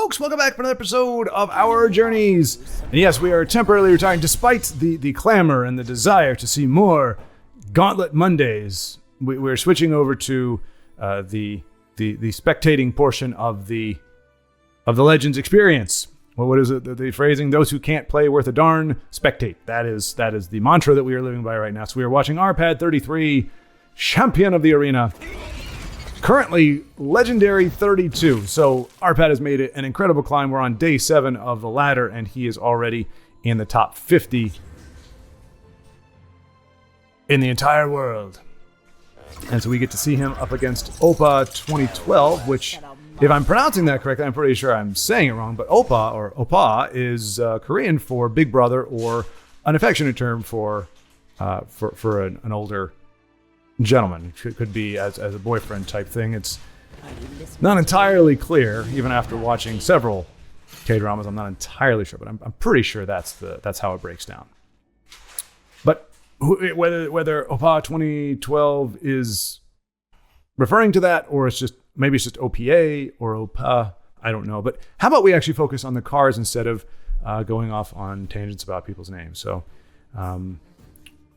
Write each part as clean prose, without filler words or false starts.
folks, welcome back for another episode of Our Journeys. And yes, we are temporarily retiring despite the clamor and the desire to see more Gauntlet Mondays. We're switching over to the spectating portion of the Legends experience. Well, what is it? The phrasing, those who can't play worth a darn, spectate. That is the mantra that we are living by right now. So we are watching Arpad 33, champion of the arena. Currently, legendary 32. So Arpad has made it an incredible climb. We're on day 7 of the ladder, and he is already in the top 50 in the entire world. And so we get to see him up against Oppa 2012, which, if I'm pronouncing that correctly, I'm pretty sure I'm saying it wrong, but Oppa, or Oppa, is Korean for big brother, or an affectionate term for an older gentleman. It could be as a boyfriend type thing. It's not entirely clear, even after watching several K-dramas. I'm not entirely sure, but I'm pretty sure that's how it breaks down. But whether Oppa 2012 is referring to that, or it's just maybe it's just OPA or Oppa, I don't know. But how about we actually focus on the cars instead of going off on tangents about people's names? So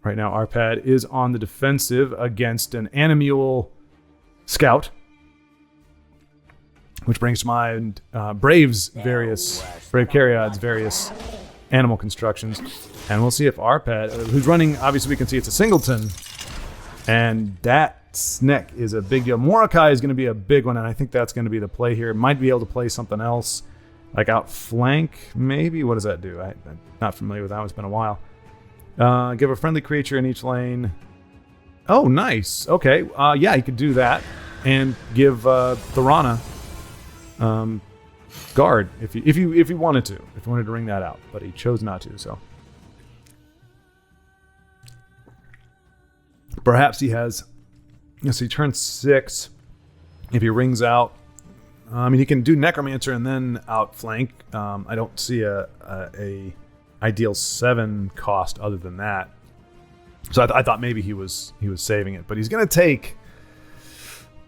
right now, Arpad is on the defensive against an Animule Scout, which brings to mind Brave Cariad's various animal constructions. And we'll see if Arpad, who's running, obviously we can see it's a singleton, and that Snek is a big deal. Morokai is going to be a big one, and I think that's going to be the play here. Might be able to play something else, like outflank, maybe? What does that do? I'm not familiar with that. It's been a while. Give a friendly creature in each lane. Oh, nice. Okay. Yeah, he could do that. And give Thorana guard if he wanted to. If he wanted to ring that out. But he chose not to, so. Perhaps he has... Yes, he turns 6. If he rings out... he can do Necromancer and then outflank. I don't see a ideal 7 cost other than that. So I thought maybe he was saving it, but he's going to take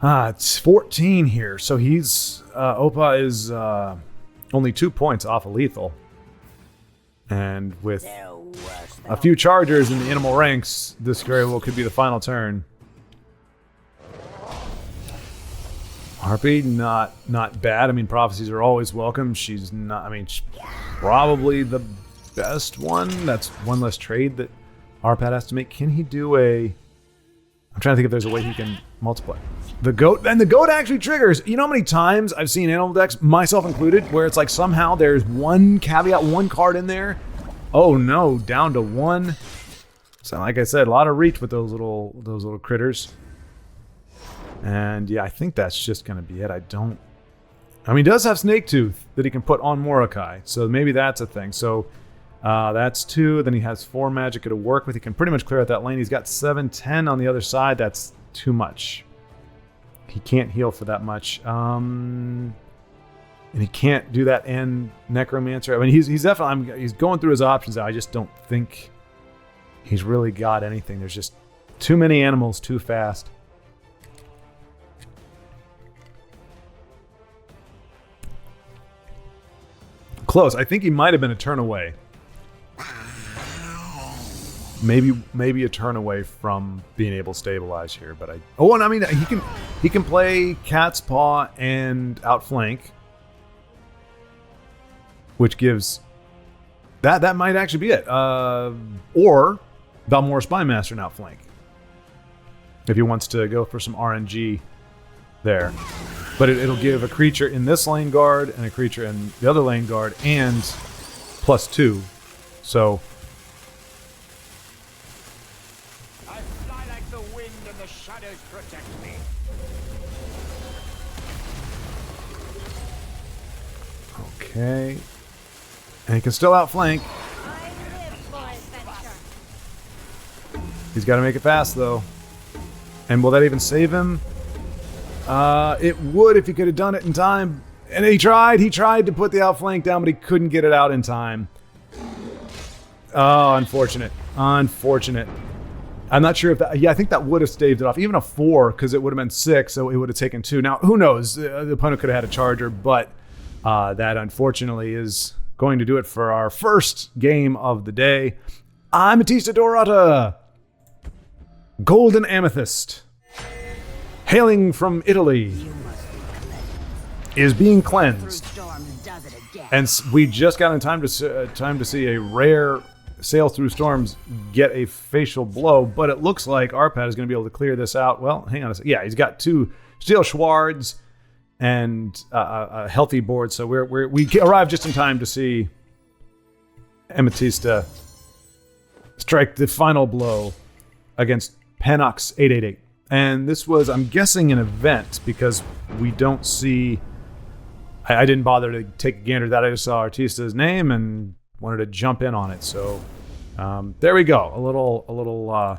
it's 14 here. So he's Oppa is only 2 points off of lethal, and with a few chargers in the animal ranks, this very well could be the final turn. Harpy, not bad. Prophecies are always welcome. She's not. She's probably the best one. That's one less trade that Arpad has to make. Can he do I'm trying to think if there's a way he can multiply. The goat actually triggers. You know how many times I've seen animal decks, myself included, where it's like somehow there's one caveat, one card in there. Oh no, down to 1. So like I said, a lot of reach with those little critters. And yeah, I think that's just going to be it. He does have Snake Tooth that he can put on Morokai, so maybe that's a thing. So that's 2. Then he has 4 magic to work with. He can pretty much clear out that lane. He's got 7-10 on the other side. That's too much. He can't heal for that much. And he can't do that and Necromancer. He's definitely he's going through his options now. I just don't think he's really got anything. There's just too many animals too fast. Close. I think he might have been a turn away. Maybe a turn away from being able to stabilize here, but he can play Cat's Paw and outflank, which gives that might actually be it. Or Balmora Spymaster and outflank if he wants to go for some RNG there. But it'll give a creature in this lane guard and a creature in the other lane guard and +2. So I fly like the wind and the shadows protect me. okay. And he can still outflank. He's got to make it fast though. And will that even save him? It would if he could have done it in time. And he tried to put the outflank down, but he couldn't get it out in time. Oh, unfortunate. I'm not sure if that... Yeah, I think that would have staved it off. Even a 4, because it would have been 6, so it would have taken 2. Now, who knows? The opponent could have had a charger, but That unfortunately is going to do it for our first game of the day. Amethysta Dorata, Golden Amethyst, hailing from Italy, is being cleansed. And we just got in time to see a rare Sail Through Storms get a facial blow, but it looks like Arpad is going to be able to clear this out. Well, hang on a second. Yeah, he's got 2 Steel Schwards and a healthy board, so we arrived just in time to see Amethysta strike the final blow against Panox 888. And this was, I'm guessing, an event because we don't see... I didn't bother to take a gander at that. I just saw Artista's name and wanted to jump in on it. So there we go. A little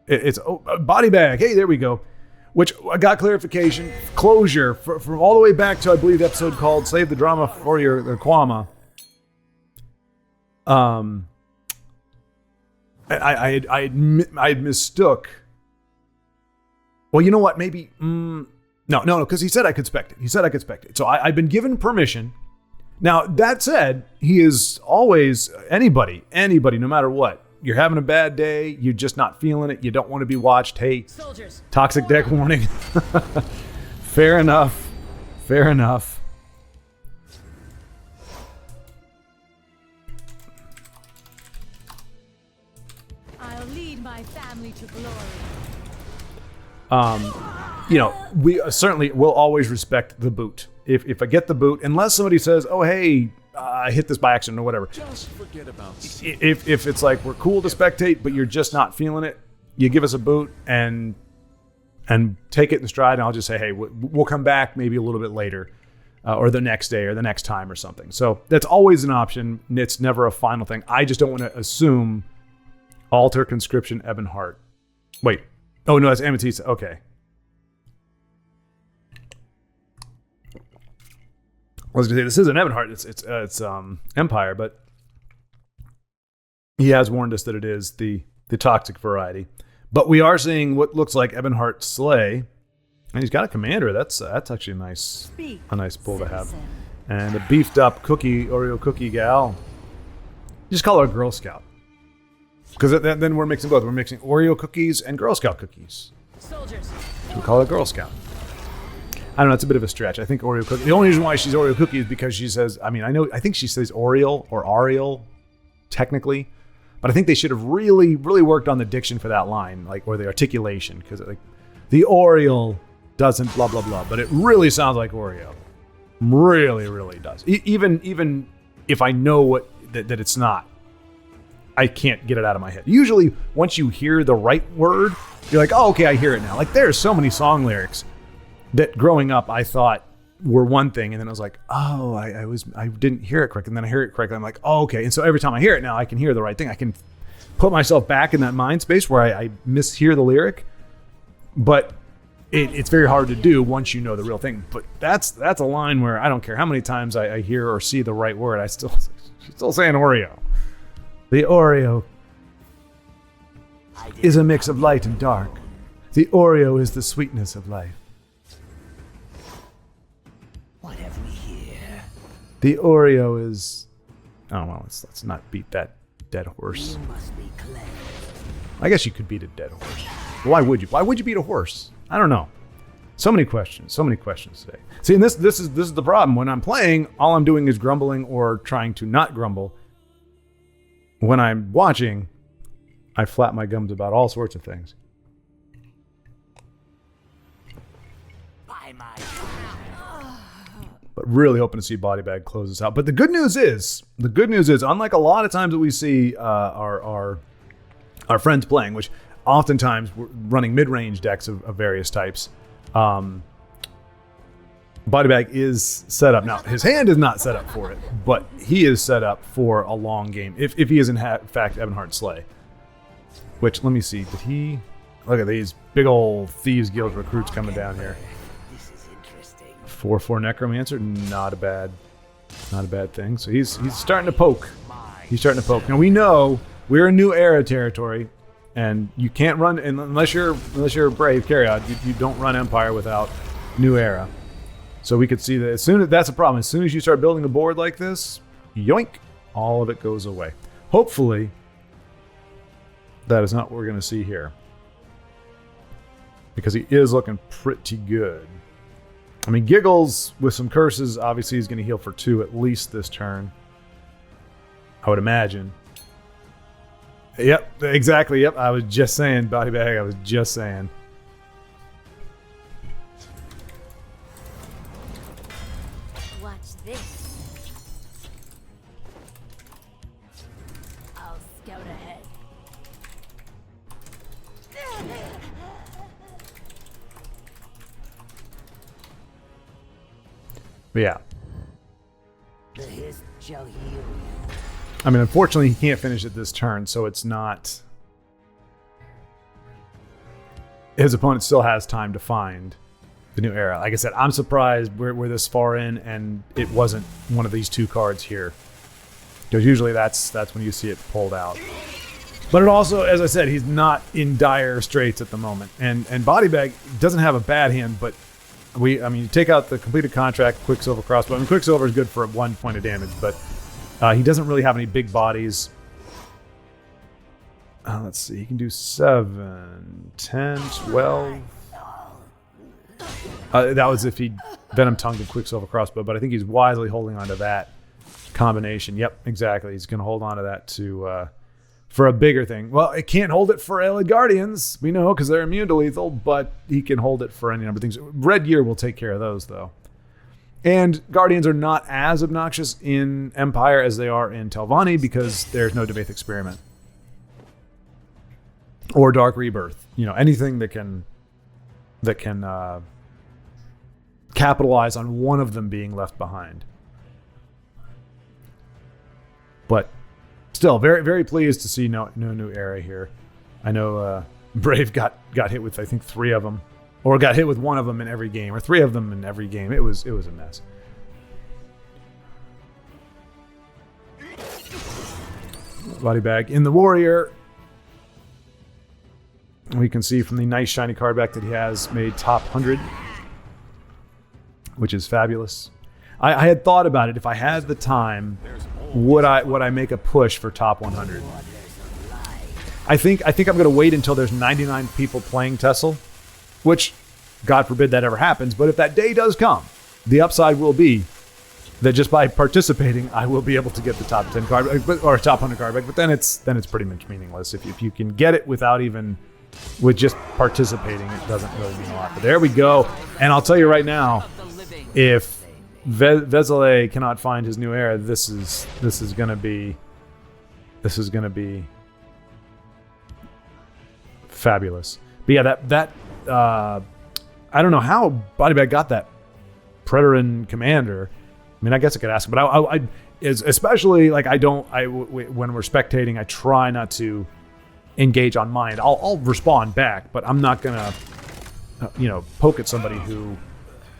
it's a body bag. Hey, there we go. Which I got clarification, closure from all the way back to, I believe, the episode called "Save the Drama for Your Quama." I mistook. Well, you know what? Maybe no, because he said I could spect it. So I've been given permission. Now that said, he is always anybody, no matter what. You're having a bad day. You're just not feeling it. You don't want to be watched. Hey, soldiers, toxic deck warning. Fair enough. I'll lead my family to glory. We certainly will always respect the boot. If I get the boot, unless somebody says, "Oh, hey, I hit this by accident" or whatever. Just forget about it. If it's like we're cool to spectate, but you're just not feeling it, you give us a boot and take it in stride, and I'll just say, "Hey, we'll come back maybe a little bit later, or the next day, or the next time, or something." So that's always an option. It's never a final thing. I just don't want to assume alter conscription Ebonheart. Wait. Oh, no, that's Amethysta. Okay. I was going to say, this isn't Ebonheart. It's Empire, but he has warned us that it is the toxic variety. But we are seeing what looks like Ebonheart Slay. And he's got a commander. That's actually a nice pull to have. And a beefed up Oreo cookie gal. Just call her a Girl Scout. Because then we're mixing both. We're mixing Oreo cookies and Girl Scout cookies. Soldiers. So we call her a Girl Scout. I don't know. It's a bit of a stretch. I think Oreo cookie. The only reason why she's Oreo cookie is because she says. I think she says Oriole or Ariel, technically, but I think they should have really, really worked on the diction for that line, or the articulation, because the Oriole doesn't blah blah blah, but it really sounds like Oreo. Really, really does. Even if I know that it's not. I can't get it out of my head. Usually, once you hear the right word, you're like, oh, okay, I hear it now. There are so many song lyrics that growing up I thought were one thing, and then I was like, oh, I didn't hear it correctly, and then I hear it correctly. I'm like, oh, okay. And so every time I hear it now, I can hear the right thing. I can put myself back in that mind space where I mishear the lyric, but it's very hard to do once you know the real thing. But that's a line where I don't care how many times I hear or see the right word, she's still saying Oreo. The Oreo is a mix of light and dark. The Oreo is the sweetness of life. What have we here? The Oreo is... Oh, well, let's not beat that dead horse. You must be clever. I guess you could beat a dead horse. Why would you? Why would you beat a horse? I don't know. So many questions today. See, and this is the problem. When I'm playing, all I'm doing is grumbling or trying to not grumble. When I'm watching, I flap my gums about all sorts of things. But really hoping to see Body Bag close this out. But the good news is, unlike a lot of times that we see our friends playing, which oftentimes we're running mid-range decks of various types, Body Bag is set up. Now, his hand is not set up for it, but he is set up for a long game. If he is in fact Ebonheart Slay. Which, let me see, did he... Look at these big old Thieves Guild recruits coming down here. This is interesting. 4/4 Necromancer, not a bad thing. So he's starting to poke. Now we know we're in New Era territory, And you can't run unless you're a brave carry-out. You don't run Empire without New Era. So we could see that as soon as that's a problem. As soon as you start building a board like this, yoink, all of it goes away. Hopefully, that is not what we're going to see here, because he is looking pretty good. I mean, Giggles with some curses, obviously he's going to heal for 2 at least this turn, I would imagine. Yep, exactly. Yep, I was just saying, body bag. I was just saying. Watch this. I'll scout ahead. But yeah. The hiss shall heal. I mean, unfortunately, he can't finish it this turn, so it's not... His opponent still has time to find the New Era. Like I said, I'm surprised we're this far in and it wasn't one of these 2 cards here. Because usually that's when you see it pulled out. But it also, as I said, he's not in dire straits at the moment. And Body Bag doesn't have a bad hand, but you take out the completed contract, Quicksilver Crossbow. I mean, Quicksilver is good for 1 point of damage, but he doesn't really have any big bodies. Let's see. He can do 7, 10, 12. That was if he Venom Tongue and Quicksilver Crossbow, but I think he's wisely holding on to that combination. Yep, exactly. He's going to hold on to that for a bigger thing. Well, it can't hold it for Allied Guardians. We know because they're immune to lethal, but he can hold it for any number of things. Red Gear will take care of those, though. And Guardians are not as obnoxious in Empire as they are in Telvanni because there's no Debath Experiment. Or Dark Rebirth. Anything that can capitalize on one of them being left behind. But still, very, very pleased to see no New Era here. I know Brave got hit with, I think, 3 of them. Or got hit with 1 of them in every game, or 3 of them in every game. It was a mess. Body bag in the Warrior. We can see from the nice shiny card back that he has made top 100, which is fabulous. I had thought about it. If I had the time, would I make a push for top 100? I think I'm going to wait until there's 99 people playing TESL. Which, God forbid that ever happens, but if that day does come, the upside will be that just by participating, I will be able to get the top 10 card or top 100 card back. But then it's pretty much meaningless. If you can get it with just participating, it doesn't really mean a lot. But there we go. And I'll tell you right now, if Vezele cannot find his New Era, this is gonna be fabulous. But yeah, that I don't know how Body Bag got that Predator Commander. I mean, I guess I could ask him, but I especially like when we're spectating, I try not to engage on mind. I'll respond back, but I'm not gonna poke at somebody who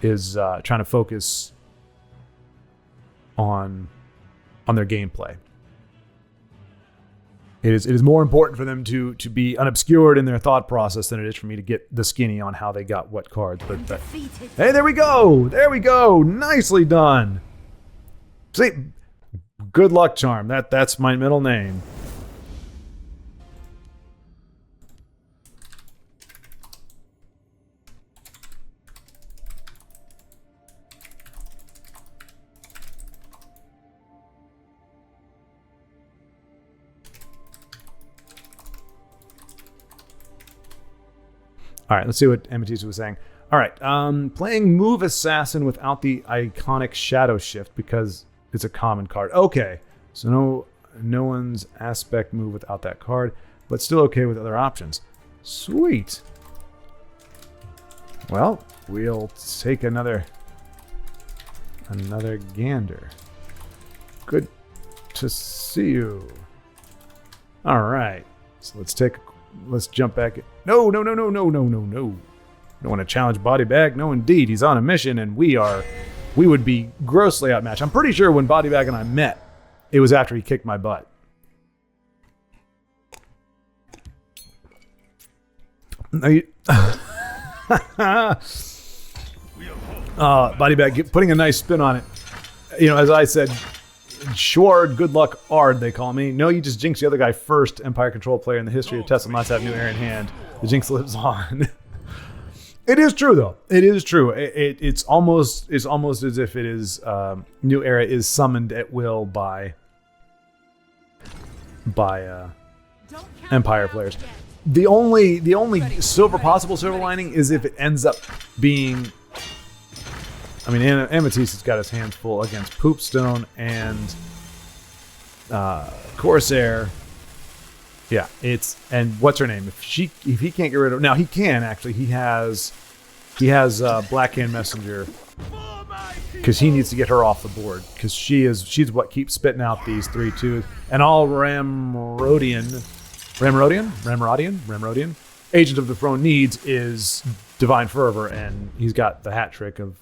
is trying to focus on their gameplay. It is more important for them to be unobscured in their thought process than it is for me to get the skinny on how they got what cards. But hey, there we go. There we go. Nicely done. See, good luck charm. That's my middle name. All right, let's see what Amethyst was saying. All right, playing Move Assassin without the iconic Shadow Shift because it's a common card. Okay, so no one's Aspect move without that card, but still okay with other options. Sweet. Well, we'll take another gander. Good to see you. All right, so let's jump back. No. Don't want to challenge Body Bag. No, indeed. He's on a mission, and we would be grossly outmatched. I'm pretty sure when Body Bag and I met, it was after he kicked my butt. Are you- body bag, putting a nice spin on it. You know, as I said, Shord, good luck, Ard, they call me. No, you just jinx the other guy first. Empire control player in the history of TESL must have new air in hand. The jinx lives on. It is true, though. It is true. It's almost as if it is new era is summoned at will by Empire players. The only possible silver lining is if it ends up being. I mean, Amethyst has got his hands full against Poopstone and Corsair. Yeah, and what's her name? If he can't get rid of now, he can actually. He has Blackhand Messenger because he needs to get her off the board because she's what keeps spitting out these 3/2s and all Ramrodian Agent of the Throne needs is Divine Fervor, and he's got the hat trick of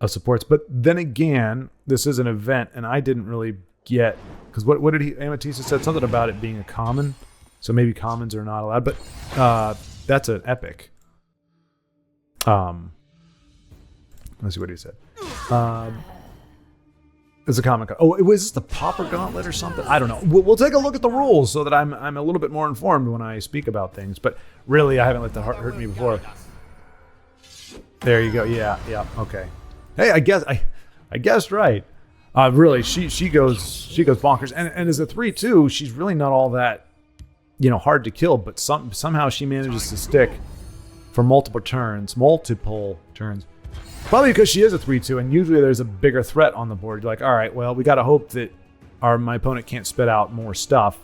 supports. But then again, this is an event, and I didn't really get because what did he? Amethyst said something about it being a common, so maybe commons are not allowed. But that's an epic. Let's see what he said. It's a comic. Oh, was this the Pauper Gauntlet or something? I don't know. We'll take a look at the rules so that I'm a little bit more informed when I speak about things. But really, I haven't let the heart hurt me before. There you go. Yeah. Okay. Hey, I guessed right. Really, she goes bonkers. And as a 3/2, she's really not all that, hard to kill. But somehow she manages to stick for multiple turns. Probably because she is a 3/2, and usually there's a bigger threat on the board. You're like, all right, well, we got to hope that my opponent can't spit out more stuff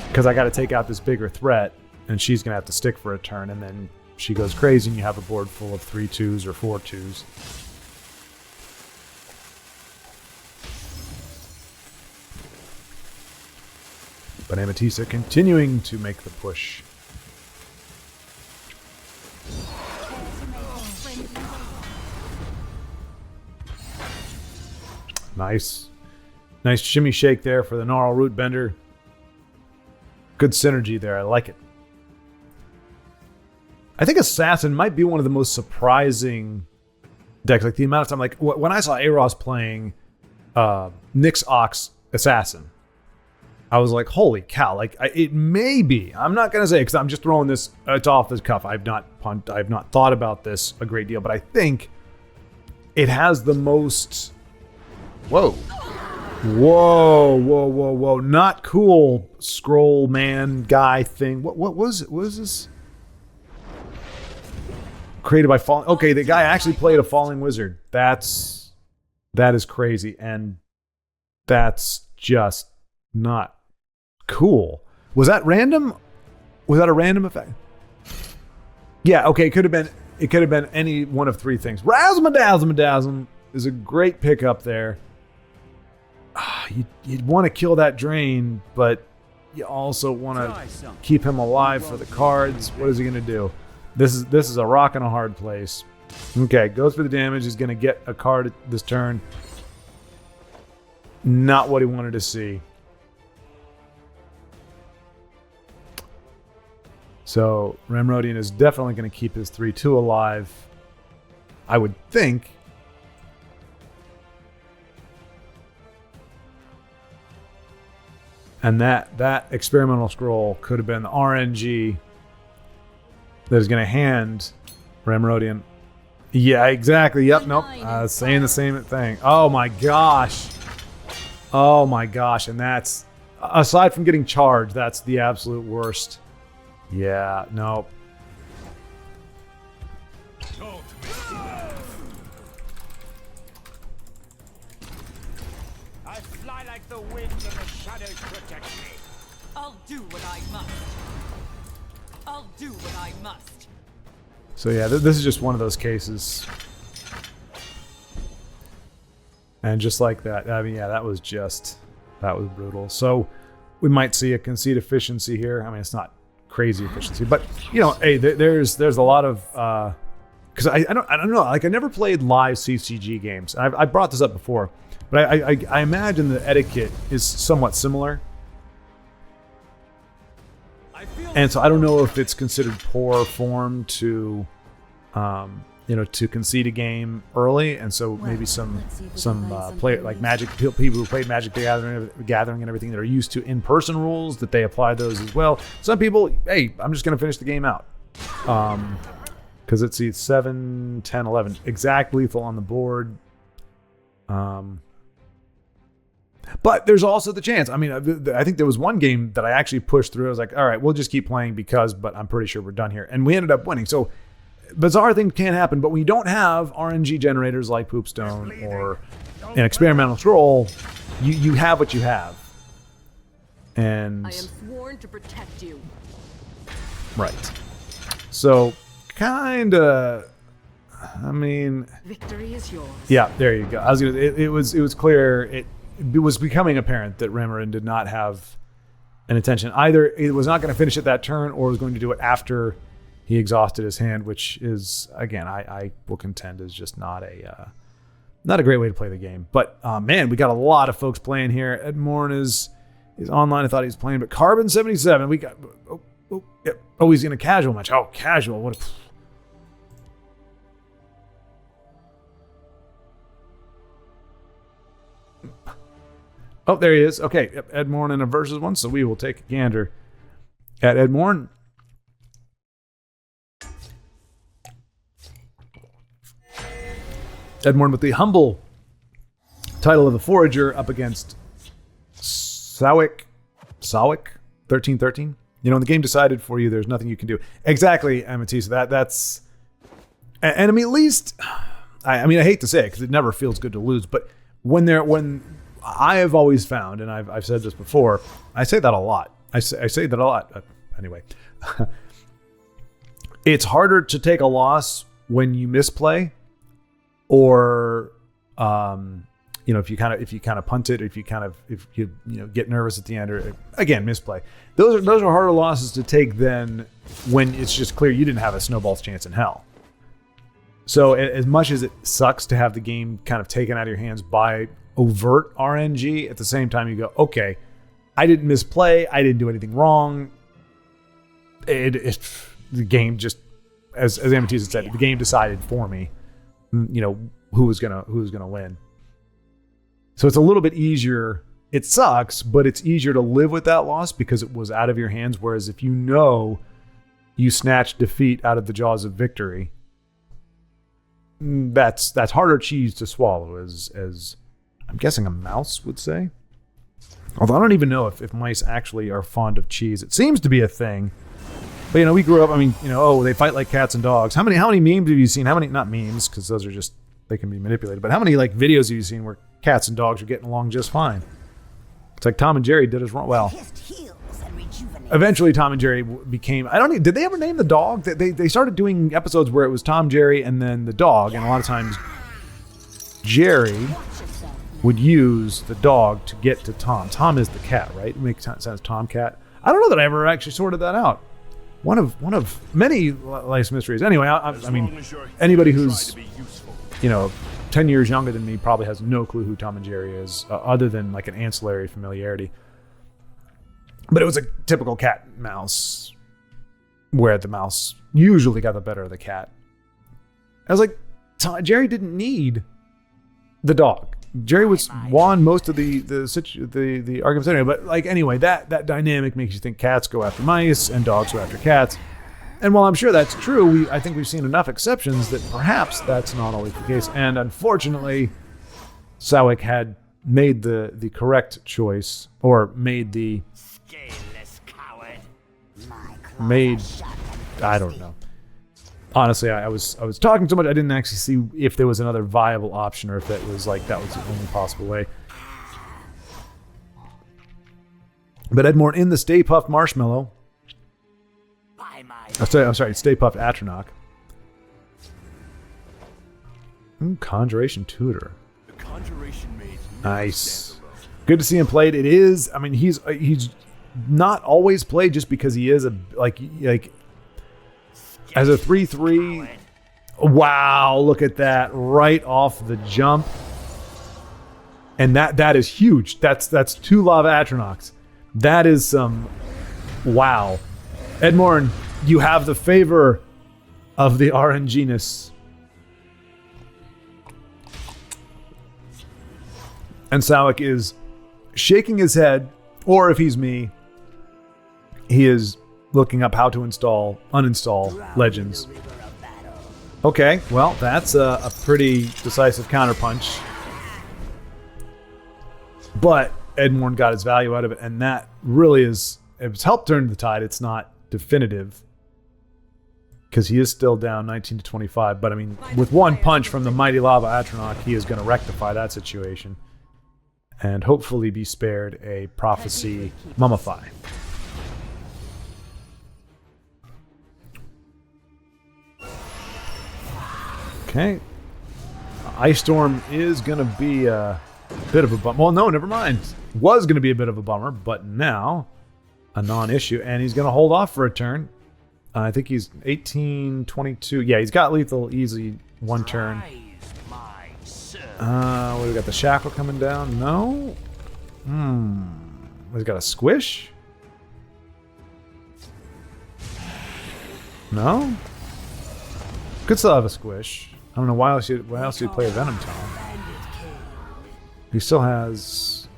because I got to take out this bigger threat, and she's going to have to stick for a turn, and then she goes crazy, and you have a board full of 3/2s or 4/2s. But Amethyst continuing to make the push. Nice shimmy shake there for the Gnarl Root Bender. Good synergy there. I like it. I think Assassin might be one of the most surprising decks. Like the amount of time, like when I saw Aros playing Nyx Ox Assassin, I was like, holy cow! Like it may be. I'm not gonna say because I'm just throwing this. It's off the cuff. I've not thought about this a great deal, but I think it has the most. Whoa. Not cool scroll man guy thing. What was it? What is this? Created by Falling. Okay, the guy actually played a Falling Wizard. That is crazy. And that's just not cool. Was that random? Was that a random effect? Yeah, okay, it could have been any one of three things. Razzle-ma-dazzle-ma-dazzle is a great pickup there. You'd want to kill that drain, but you also want to keep him alive for the cards. What is he going to do? This is a rock and a hard place. Okay, goes for the damage. He's going to get a card this turn. Not what he wanted to see. So Ramrodian is definitely going to keep his 3/2 alive. I would think. And that experimental scroll could have been the RNG that is going to hand Ramrodian. Yeah, exactly. Yep, nope. Saying the same thing. Oh my gosh. And that's, aside from getting charged, that's the absolute worst. Yeah, nope. I fly like the wind and the shadows protect me. I'll do what I must. So yeah, this is just one of those cases. And just like that, I mean, yeah, that was brutal. So we might see a concede efficiency here. I mean, it's not crazy efficiency, but hey, there's a lot of because I don't know, like I never played live CCG games. I brought this up before, but I imagine the etiquette is somewhat similar. And so I don't know if it's considered poor form to, to concede a game early. And so maybe some player like Magic people who played Magic the Gathering and everything that are used to in-person rules, that they apply those as well. Some people, hey, I'm just going to finish the game out. Because it's 7, 10, 11. Exact lethal on the board. But there's also the chance. I mean, I think there was one game that I actually pushed through. I was like, all right, we'll just keep playing but I'm pretty sure we're done here. And we ended up winning. So bizarre things can happen. But when you don't have RNG generators like Poopstone or an experimental scroll, you have what you have. And I am sworn to protect you. right. So kind of, I mean, Victory is yours. yeah, there you go. I was it was clear. It was becoming apparent that Remorin did not have an intention. Either it was not going to finish it that turn or was going to do it after he exhausted his hand, which is, again, I will contend is just not a great way to play the game. But man, we got a lot of folks playing here. Ed Morn is online. I thought he was playing, but Carbon 77. We got he's in a casual match. Oh, casual. What a Oh, there he is. Okay, Ed Morn in a versus one, so we will take a gander at Ed Morn. Ed Morn with the humble title of the Forager up against Sawick 1313. You know, when the game decided for you, there's nothing you can do. Exactly, Amethyst. That's and I mean, at least I hate to say it because it never feels good to lose, but when I have always found, and I've said this before, I say that a lot. I say that a lot. Anyway, it's harder to take a loss when you misplay, or if you kind of punt it, if you get nervous at the end, or again misplay. Those are harder losses to take than when it's just clear you didn't have a snowball's chance in hell. So as much as it sucks to have the game kind of taken out of your hands by overt RNG, at the same time you go, okay, I didn't misplay, I didn't do anything wrong. The game just, as Amethyst said, the game decided for me, who was gonna win. So it's a little bit easier. It sucks, but it's easier to live with that loss because it was out of your hands. Whereas if you snatched defeat out of the jaws of victory, that's harder cheese to swallow, as I'm guessing a mouse would say. Although I don't even know if mice actually are fond of cheese. It seems to be a thing. But we grew up, they fight like cats and dogs. How many memes have you seen? How many, not memes, because those are just, they can be manipulated, but how many like videos have you seen where cats and dogs are getting along just fine? It's like Tom and Jerry did us wrong. Well, eventually Tom and Jerry became, did they ever name the dog? They started doing episodes where it was Tom, Jerry, and then the dog, and a lot of times Jerry would use the dog to get to Tom. Tom is the cat, right? It makes sense, Tomcat. I don't know that I ever actually sorted that out. One of many life's mysteries. Anyway, I mean, anybody who's 10 years younger than me probably has no clue who Tom and Jerry is, other than like an ancillary familiarity. But it was a typical cat and mouse, where the mouse usually got the better of the cat. I was like, Jerry didn't need the dog. Jerry won most of the arguments anyway. But like anyway, that dynamic makes you think cats go after mice and dogs go after cats. And while I'm sure that's true, I think we've seen enough exceptions that perhaps that's not always the case. And unfortunately, Sawick had made the correct choice, or made the Scaleless coward. I don't know. Honestly, I was talking so much I didn't actually see if there was another viable option, or if that was the only possible way. But Edmore in the Stay Puft Marshmallow. I'm sorry, Stay Puft Atronach. Conjuration Tutor. The Conjuration Mage. Nice. Good to see him played. It is. I mean, he's not always played just because he is a like as a 3/3. Wow, look at that right off the jump. And that is huge. That's 2 Lava Atronachs. That is some wow. Edmorn, you have the favor of the RNG-ness. And Sawek is shaking his head, or if he's me, he is looking up how to uninstall Legends. Okay, well, that's a pretty decisive counterpunch. But Edmorn got his value out of it, and that really it's helped turn the tide. It's not definitive, because he is still down 19 to 25. But I mean, with one punch from the mighty Lava Atronach, he is going to rectify that situation and hopefully be spared a Prophecy Mummify. Okay. Ice Storm is going to be a bit of a bummer. Well, no, never mind. Was going to be a bit of a bummer, but now a non-issue. And he's going to hold off for a turn. I think he's 18, 22. Yeah, he's got lethal easy one turn. What, we got the shackle coming down? No? He's got a squish? No? Could still have a squish. I don't know why else you'd play a Venom Tome. He still has...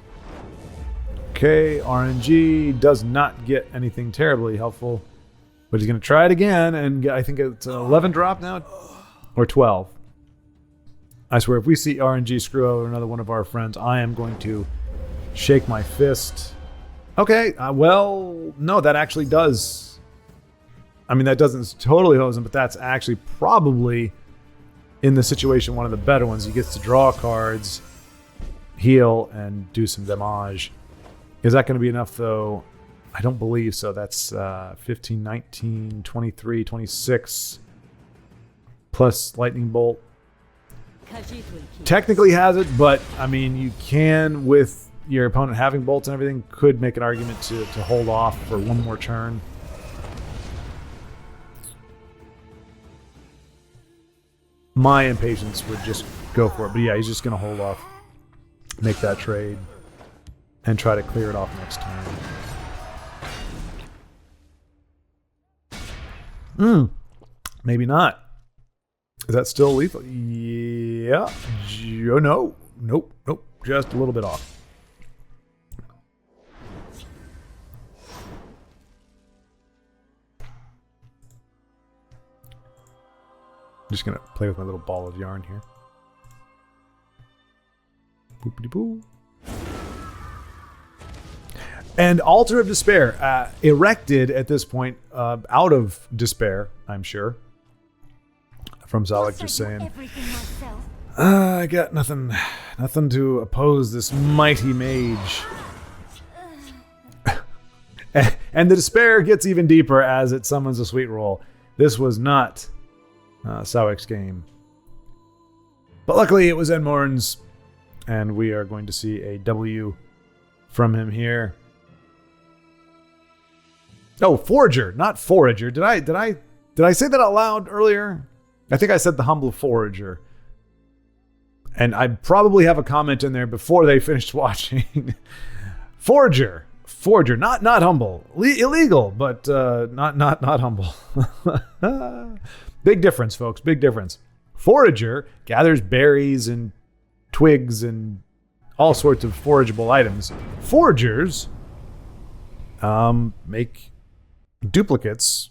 Okay, RNG does not get anything terribly helpful. But he's going to try it again, and I think it's an 11 drop now? Or 12. I swear, if we see RNG screw over another one of our friends, I am going to shake my fist. Okay, well, no, that actually does. I mean, that doesn't totally hose him, but that's actually probably, in the situation, one of the better ones. He gets to draw cards, heal, and do some damage. Is that going to be enough, though? I don't believe so. That's 15, 19, 23, 26, plus Lightning Bolt. Technically has it, but I mean, you can, with your opponent having bolts and everything, could make an argument to hold off for one more turn. My impatience would just go for it, but yeah, he's just going to hold off, make that trade, and try to clear it off next turn. Maybe not. Is that still lethal? Yeah. No. Nope. Just a little bit off. I'm just going to play with my little ball of yarn here. Boopity-boo. And Altar of Despair, erected at this point, out of despair, I'm sure. From Zalek just saying, I got nothing to oppose this mighty mage. And the despair gets even deeper as it summons a sweet roll. This was not Sawek's game. But luckily it was Edmorn's, and we are going to see a W from him here. Oh, Forager, not Forager. Did I say that out loud earlier? I think I said the humble Forager. And I probably have a comment in there before they finished watching. Forager, not humble. Illegal, but not humble. Big difference, folks, big difference. Forager gathers berries and twigs and all sorts of forageable items. Foragers make duplicates.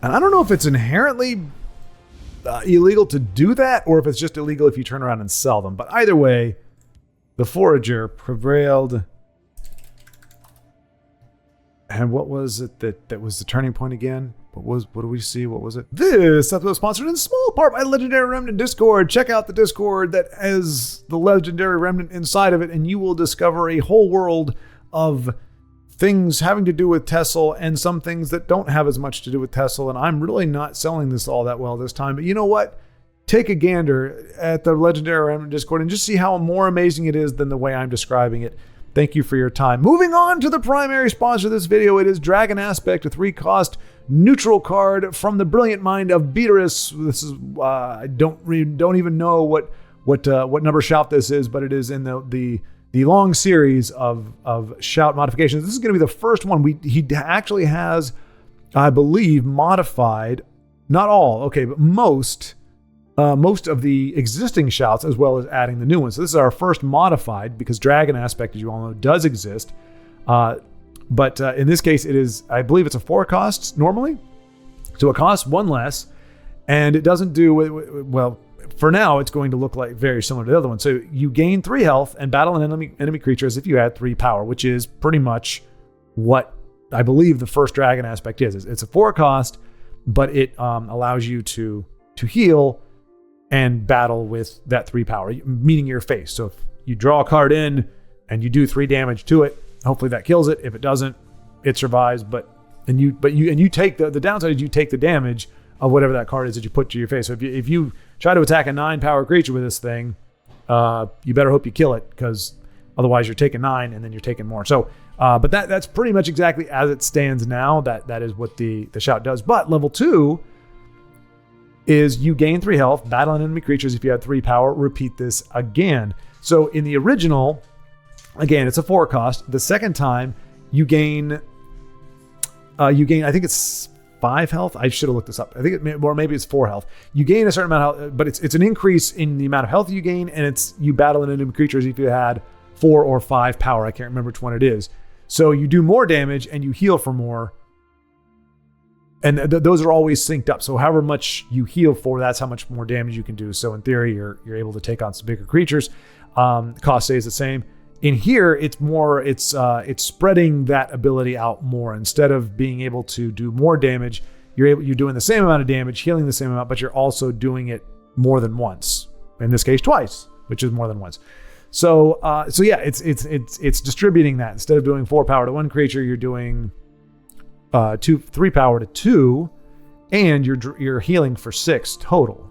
And I don't know if it's inherently illegal to do that, or if it's just illegal if you turn around and sell them. But either way, the Forager prevailed. And what was it that was the turning point again? What do we see? What was it? This episode was sponsored in small part by Legendary Remnant Discord. Check out the Discord that has the Legendary Remnant inside of it, and you will discover a whole world of things having to do with TESL and some things that don't have as much to do with TESL. And I'm really not selling this all that well this time. But you know what? Take a gander at the Legendary Remnant Discord and just see how more amazing it is than the way I'm describing it. Thank you for your time. Moving on to the primary sponsor of this video, it is Dragon Aspect, a 3-cost neutral card from the brilliant mind of Beatrice. This is I don't even know what number shout this is, but it is in the long series of shout modifications. This is going to be the first one. He actually has I believe, modified, not all, okay, but most of the existing shouts as well as adding the new ones. So this is our first modified, because dragon aspect, as you all know, does exist. But in this case, it is, I believe it's a 4 cost normally. So it costs 1 less, and it doesn't do, well, for now, it's going to look like very similar to the other one. So you gain 3 health and battle an enemy creature as if you had 3 power, which is pretty much what I believe the first dragon aspect is. It's a 4 cost, but it allows you to heal and battle with that 3 power, meaning your face. So if you draw a card in and you do 3 damage to it, hopefully that kills it. If it doesn't, it survives. But you take the downside is you take the damage of whatever that card is that you put to your face. So if you try to attack a 9 power creature with this thing, you better hope you kill it, because otherwise you're taking 9 and then you're taking more. So, but that's pretty much exactly as it stands now. That is what the shout does. But level 2 is you gain 3 health, battle an enemy creatures if you had 3 power. Repeat this again. So in the original, again, it's a 4 cost. The second time you gain, I think it's 5 health. I should have looked this up. I think or maybe it's 4 health. You gain a certain amount of health, but it's an increase in the amount of health you gain, and you battle an enemy creatures if you had 4 or 5 power. I can't remember which one it is. So you do more damage and you heal for more. And those are always synced up. So however much you heal for, that's how much more damage you can do. So in theory, you're able to take on some bigger creatures. Cost stays the same. In here, it's more, it's spreading that ability out more. Instead of being able to do more damage, you're doing the same amount of damage, healing the same amount, but you're also doing it more than once. In this case, twice, which is more than once. So yeah, it's distributing that. Instead of doing 4 power to 1 creature, you're doing 3 power to 2, and you're healing for 6 total.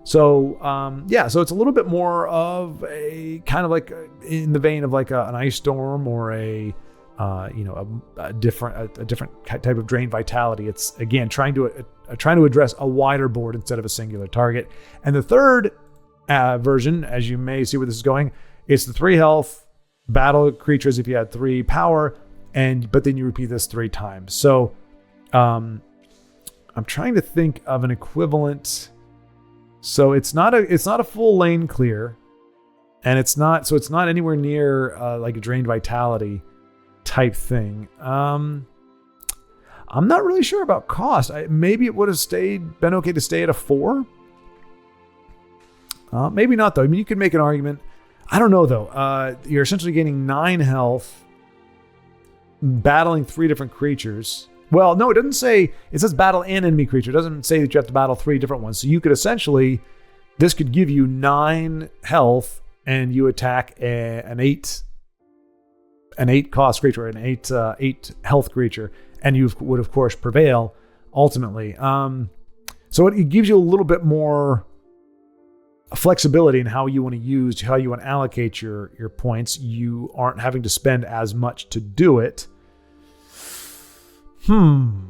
So yeah, so it's a little bit more of a kind of like in the vein of like an ice storm or a different type of drain vitality. It's again trying to address a wider board instead of a singular target. And the third version, as you may see where this is going, it's the 3 health, battle creatures if you had 3 power, but then you repeat this 3 times. So I'm trying to think of an equivalent. So it's not a full lane clear, and it's not anywhere near like a drained vitality type thing. I'm not really sure about cost. Maybe it would have been okay to stay at a 4. Maybe not though. I mean, you could make an argument. I don't know though. You're essentially gaining 9 health, battling 3 different creatures. Well, no, it doesn't say, it says battle an enemy creature. It doesn't say that you have to battle 3 different ones. So you could essentially, this could give you 9 health and you attack an 8 cost creature, an 8 health creature, and you would of course prevail ultimately. So it gives you a little bit more flexibility in how you want to allocate your points. You aren't having to spend as much to do it. I'm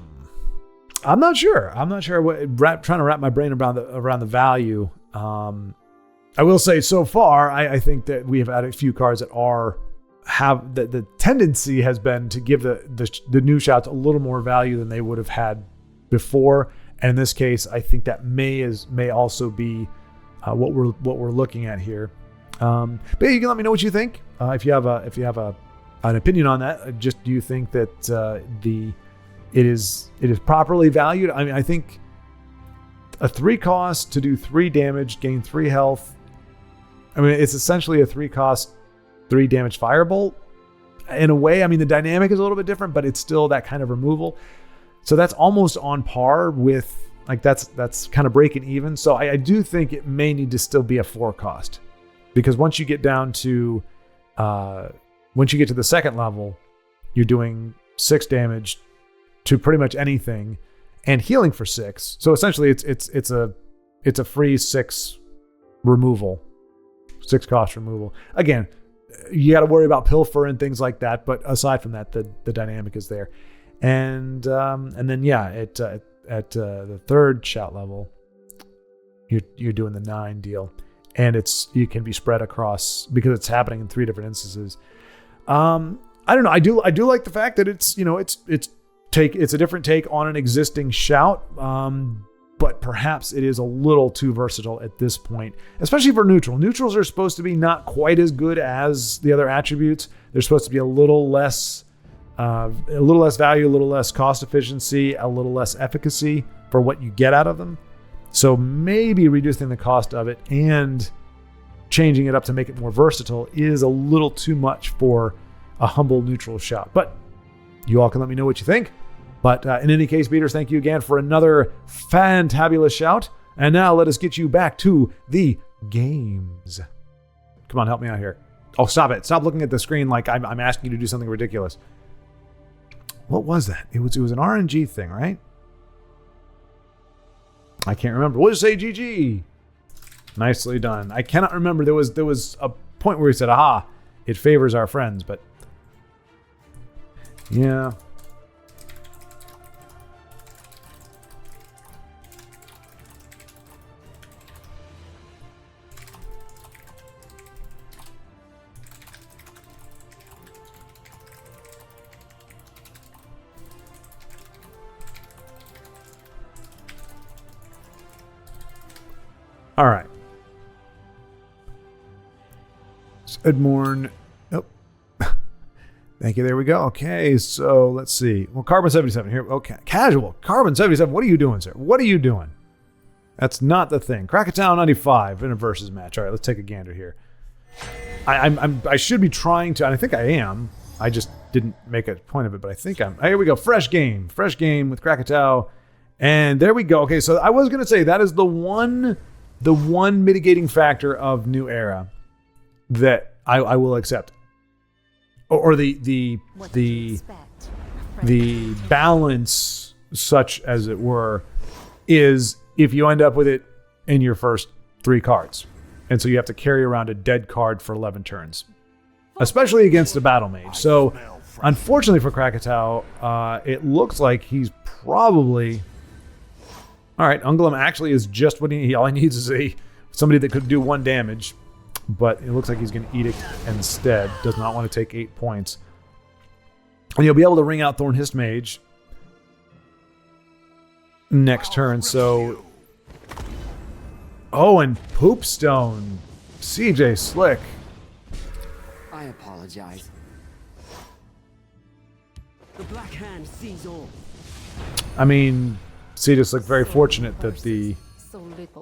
not sure. Trying to wrap my brain around the value. I will say so far, I think that we have had a few cards that have the tendency has been to give the new shouts a little more value than they would have had before. And in this case, I think that may also be what we're looking at here. But you can let me know what you think. If you have an opinion on that, do you think that it is properly valued? I mean, I think a 3 cost to do 3 damage, gain 3 health. I mean, it's essentially a 3 cost, 3 damage firebolt. In a way, I mean, the dynamic is a little bit different, but it's still that kind of removal. So that's almost on par with, like, that's kind of breaking even. So I do think it may need to still be a 4 cost, because once you get to the second level, you're doing 6 damage to pretty much anything and healing for 6. So essentially it's a free 6 removal, 6 cost removal. Again, you got to worry about pilfer and things like that, but aside from that, the dynamic is there. And then yeah, at the third shout level, you're doing the 9 deal, and you can be spread across because it's happening in 3 different instances. I don't know. I do like the fact that it's it's a different take on an existing shout, but perhaps it is a little too versatile at this point, especially for neutral. Neutrals are supposed to be not quite as good as the other attributes. They're supposed to be a little less value, a little less cost efficiency, a little less efficacy for what you get out of them. So maybe reducing the cost of it and changing it up to make it more versatile is a little too much for a humble neutral shout. But you all can let me know what you think. But in any case, beaters, thank you again for another fantabulous shout. And now let us get you back to the games. Come on, help me out here. Oh, stop it. Stop looking at the screen like I'm asking you to do something ridiculous. What was that? It was an RNG thing, right? I can't remember. We'll just say GG. Nicely done. I cannot remember. There was a point where he said, aha, it favors our friends, but yeah. All right. Edmorn. Oh. Thank you. There we go. Okay, so let's see. Well, Carbon 77 here. Okay. Casual. Carbon 77. What are you doing, sir? What are you doing? That's not the thing. Krakatoa 95 in a versus match. All right, let's take a gander here. I should be trying to, and I think I am. I just didn't make a point of it, but I think I'm. Here we go. Fresh game. Fresh game with Krakatoa. And there we go. Okay, so I was going to say that is the one mitigating factor of New Era that I will accept. Or the balance, such as it were, is if you end up with it in your first 3 cards. And so you have to carry around a dead card for 11 turns, especially against a battle mage. So unfortunately for Krakatoa, it looks like he's probably... All right, Ungolem actually is just what all he needs is somebody that could do 1 damage. But it looks like he's going to Edict instead. Does not want to take 8 points. And you'll be able to ring out Thorn-Hissed Mage next turn. So, oh, and Poopstone, CJ Slick. I apologize. The Black Hand sees all. I mean, CJ Slick very fortunate that the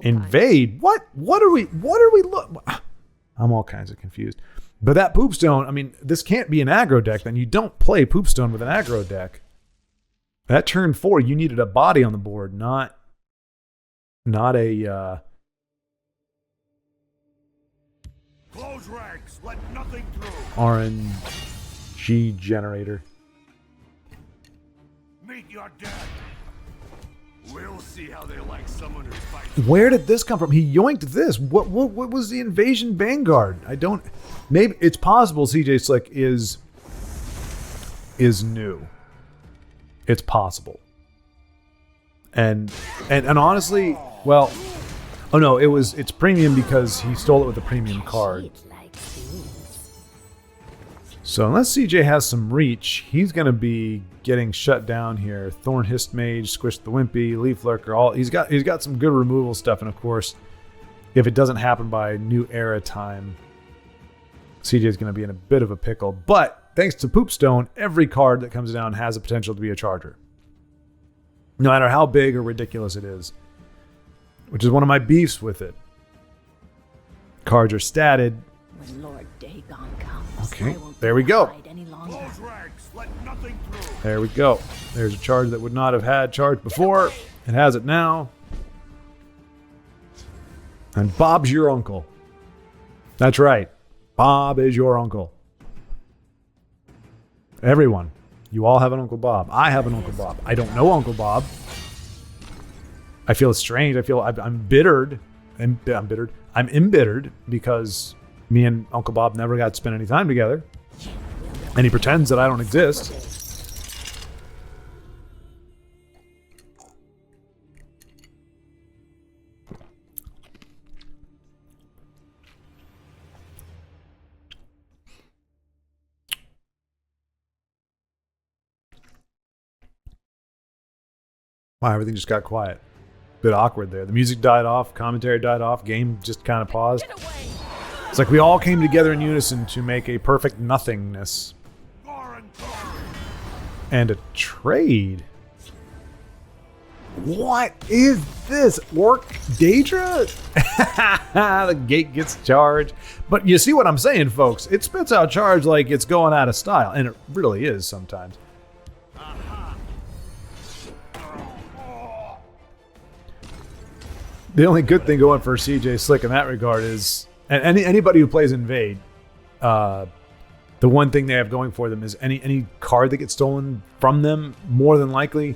invade. What are we look? I'm all kinds of confused. But that Poopstone, I mean, this can't be an aggro deck. Then you don't play Poopstone with an aggro deck. That turn 4, you needed a body on the board, not a... Close ranks, let nothing through. RNG generator. Meet your death. We'll see how they like someone who fights. Where did this come from? He yoinked this. What was the Invasion Vanguard? I don't... Maybe it's possible CJ Slick is new. It's possible. And honestly, well... Oh no, it's premium because he stole it with a premium card. So unless CJ has some reach, he's going to be getting shut down here. Thorn-Hissed Mage, Squish the Wimpy, Leaf Lurker, he's got some good removal stuff, and of course, if it doesn't happen by New Era time, CJ is going to be in a bit of a pickle. But thanks to Poopstone, every card that comes down has the potential to be a charger. No matter how big or ridiculous it is. Which is one of my beefs with it. Cards are statted. When Lord Dagon comes, Okay, there we go. Close ranks, let nothing through. There we go. There's a charge that would not have had charge before. It has it now. And Bob's your uncle. That's right. Bob is your uncle. Everyone. You all have an Uncle Bob. I have an Uncle Bob. I don't know Uncle Bob. I feel strange. I feel I'm bittered. I'm embittered because me and Uncle Bob never got to spend any time together. And he pretends that I don't exist. Wow, everything just got quiet. Bit awkward there. The music died off, commentary died off, game just kind of paused. It's like we all came together in unison to make a perfect nothingness. And a trade. What is this? Orc Daedra? The gate gets charged. But you see what I'm saying, folks? It spits out charge like it's going out of style. And it really is sometimes. The only good thing going for CJ Slick in that regard is, and anybody who plays Invade, the one thing they have going for them is any card that gets stolen from them, more than likely,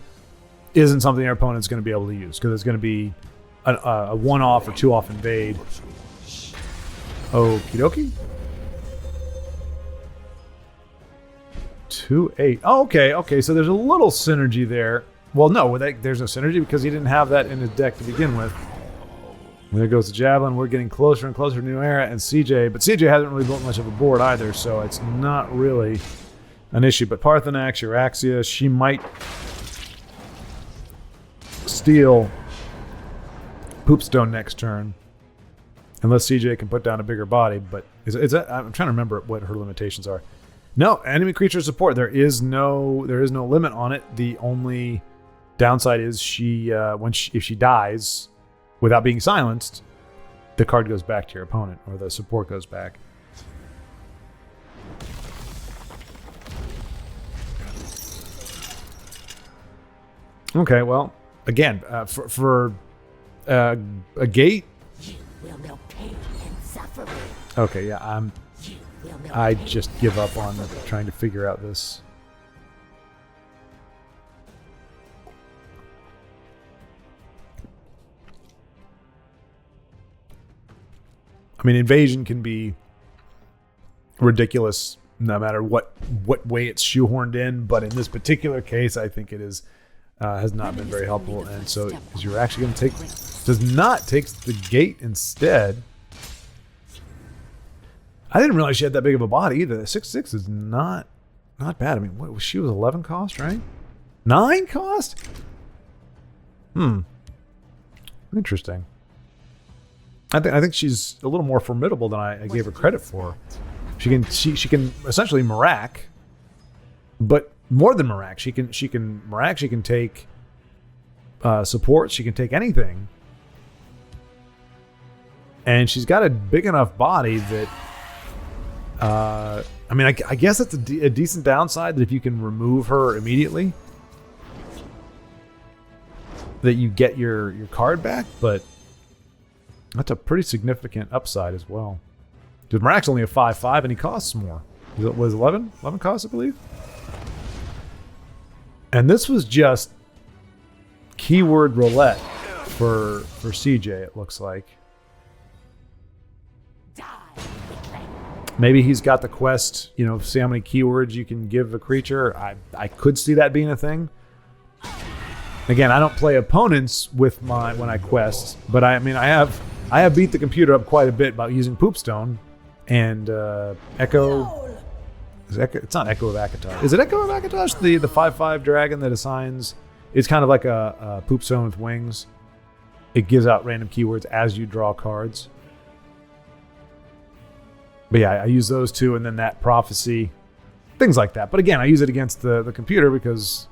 isn't something their opponent's going to be able to use, because it's going to be a one-off or two-off Invade. Okie dokie. 2-8. Oh, okay, so there's a little synergy there. Well, no, there's no synergy because he didn't have that in his deck to begin with. And there goes the Javelin. We're getting closer and closer to New Era and CJ. But CJ hasn't really built much of a board either, so it's not really an issue. But Parthenax, Euraxia, she might steal Poopstone next turn. Unless CJ can put down a bigger body. But is that, I'm trying to remember what her limitations are. No, enemy creature support. There is no limit on it. The only downside is if she dies without being silenced, the card goes back to your opponent, or the support goes back. Okay, well, again, for a gate. You will know pain and suffering. Okay, yeah, I just give up on trying to figure out this. I mean, invasion can be ridiculous no matter what way it's shoehorned in, but in this particular case, I think it is has not been very helpful. And so, because you're actually going to takes the gate instead. I didn't realize she had that big of a body either. 6/6 is not bad. I mean, she was 11 cost, right? 9 cost? Interesting. I think she's a little more formidable than I gave her credit for. She can essentially Mirac, but more than Mirac. She can Mirac. She can take support. She can take anything, and she's got a big enough body that. I mean, I guess it's a decent downside that if you can remove her immediately, that you get your card back, but that's a pretty significant upside as well. Because Marac's only a 5/5 and he costs more. It was 11 costs, I believe. And this was just keyword roulette for CJ, it looks like. Maybe he's got the quest, see how many keywords you can give a creature. I could see that being a thing. Again, I don't play opponents with when I quest, but I have beat the computer up quite a bit by using Poopstone and Echo. It's not Echo of Akataj. Is it Echo of Akataj? The 5/5 dragon that assigns. It's kind of like a Poopstone with wings. It gives out random keywords as you draw cards. But yeah, I use those two, and then that prophecy, things like that. But again, I use it against the computer because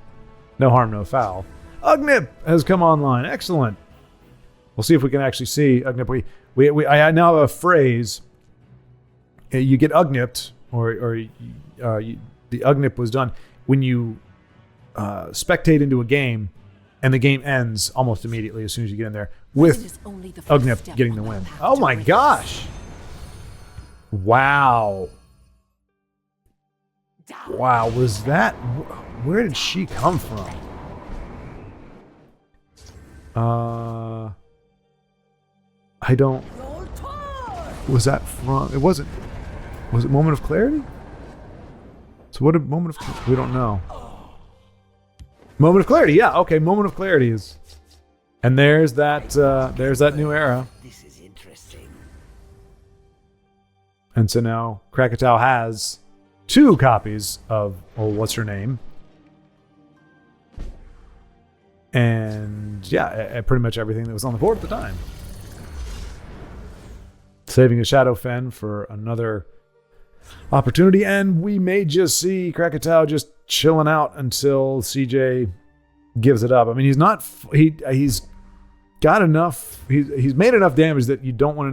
no harm, no foul. Ugnip has come online. Excellent. We'll see if we can actually see Ugnip. I now have a phrase. You get Ugnipped, or the Ugnip was done when you spectate into a game, and the game ends almost immediately as soon as you get in there with Ugnip getting the win. Oh my gosh! Wow. Wow, was that... Where did she come from? I don't... Was that from... It wasn't... Was it Moment of Clarity? So what did Moment of... We don't know. Moment of Clarity, yeah. Okay, Moment of Clarity is... And there's that New Era. This is interesting. And so now Krakatoa has 2 copies of, what's her name? And yeah, pretty much everything that was on the board at the time. Saving a Shadow Fen for another opportunity, and we may just see Krakatoa just chilling out until CJ gives it up. I mean, he's got enough. He's made enough damage that you wouldn't want to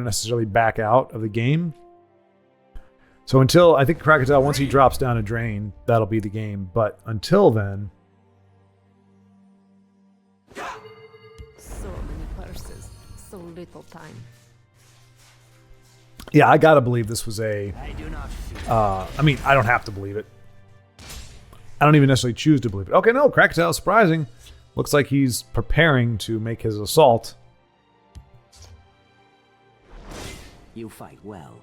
necessarily back out of the game. So until I think Krakatoa, once he drops down a drain, that'll be the game. But until then, So many purses, so little time. yeah, I gotta believe this was a. I do not fear. I mean, I don't have to believe it. I don't even necessarily choose to believe it. Okay, no, Krakatoa, surprising. Looks like he's preparing to make his assault. You fight well.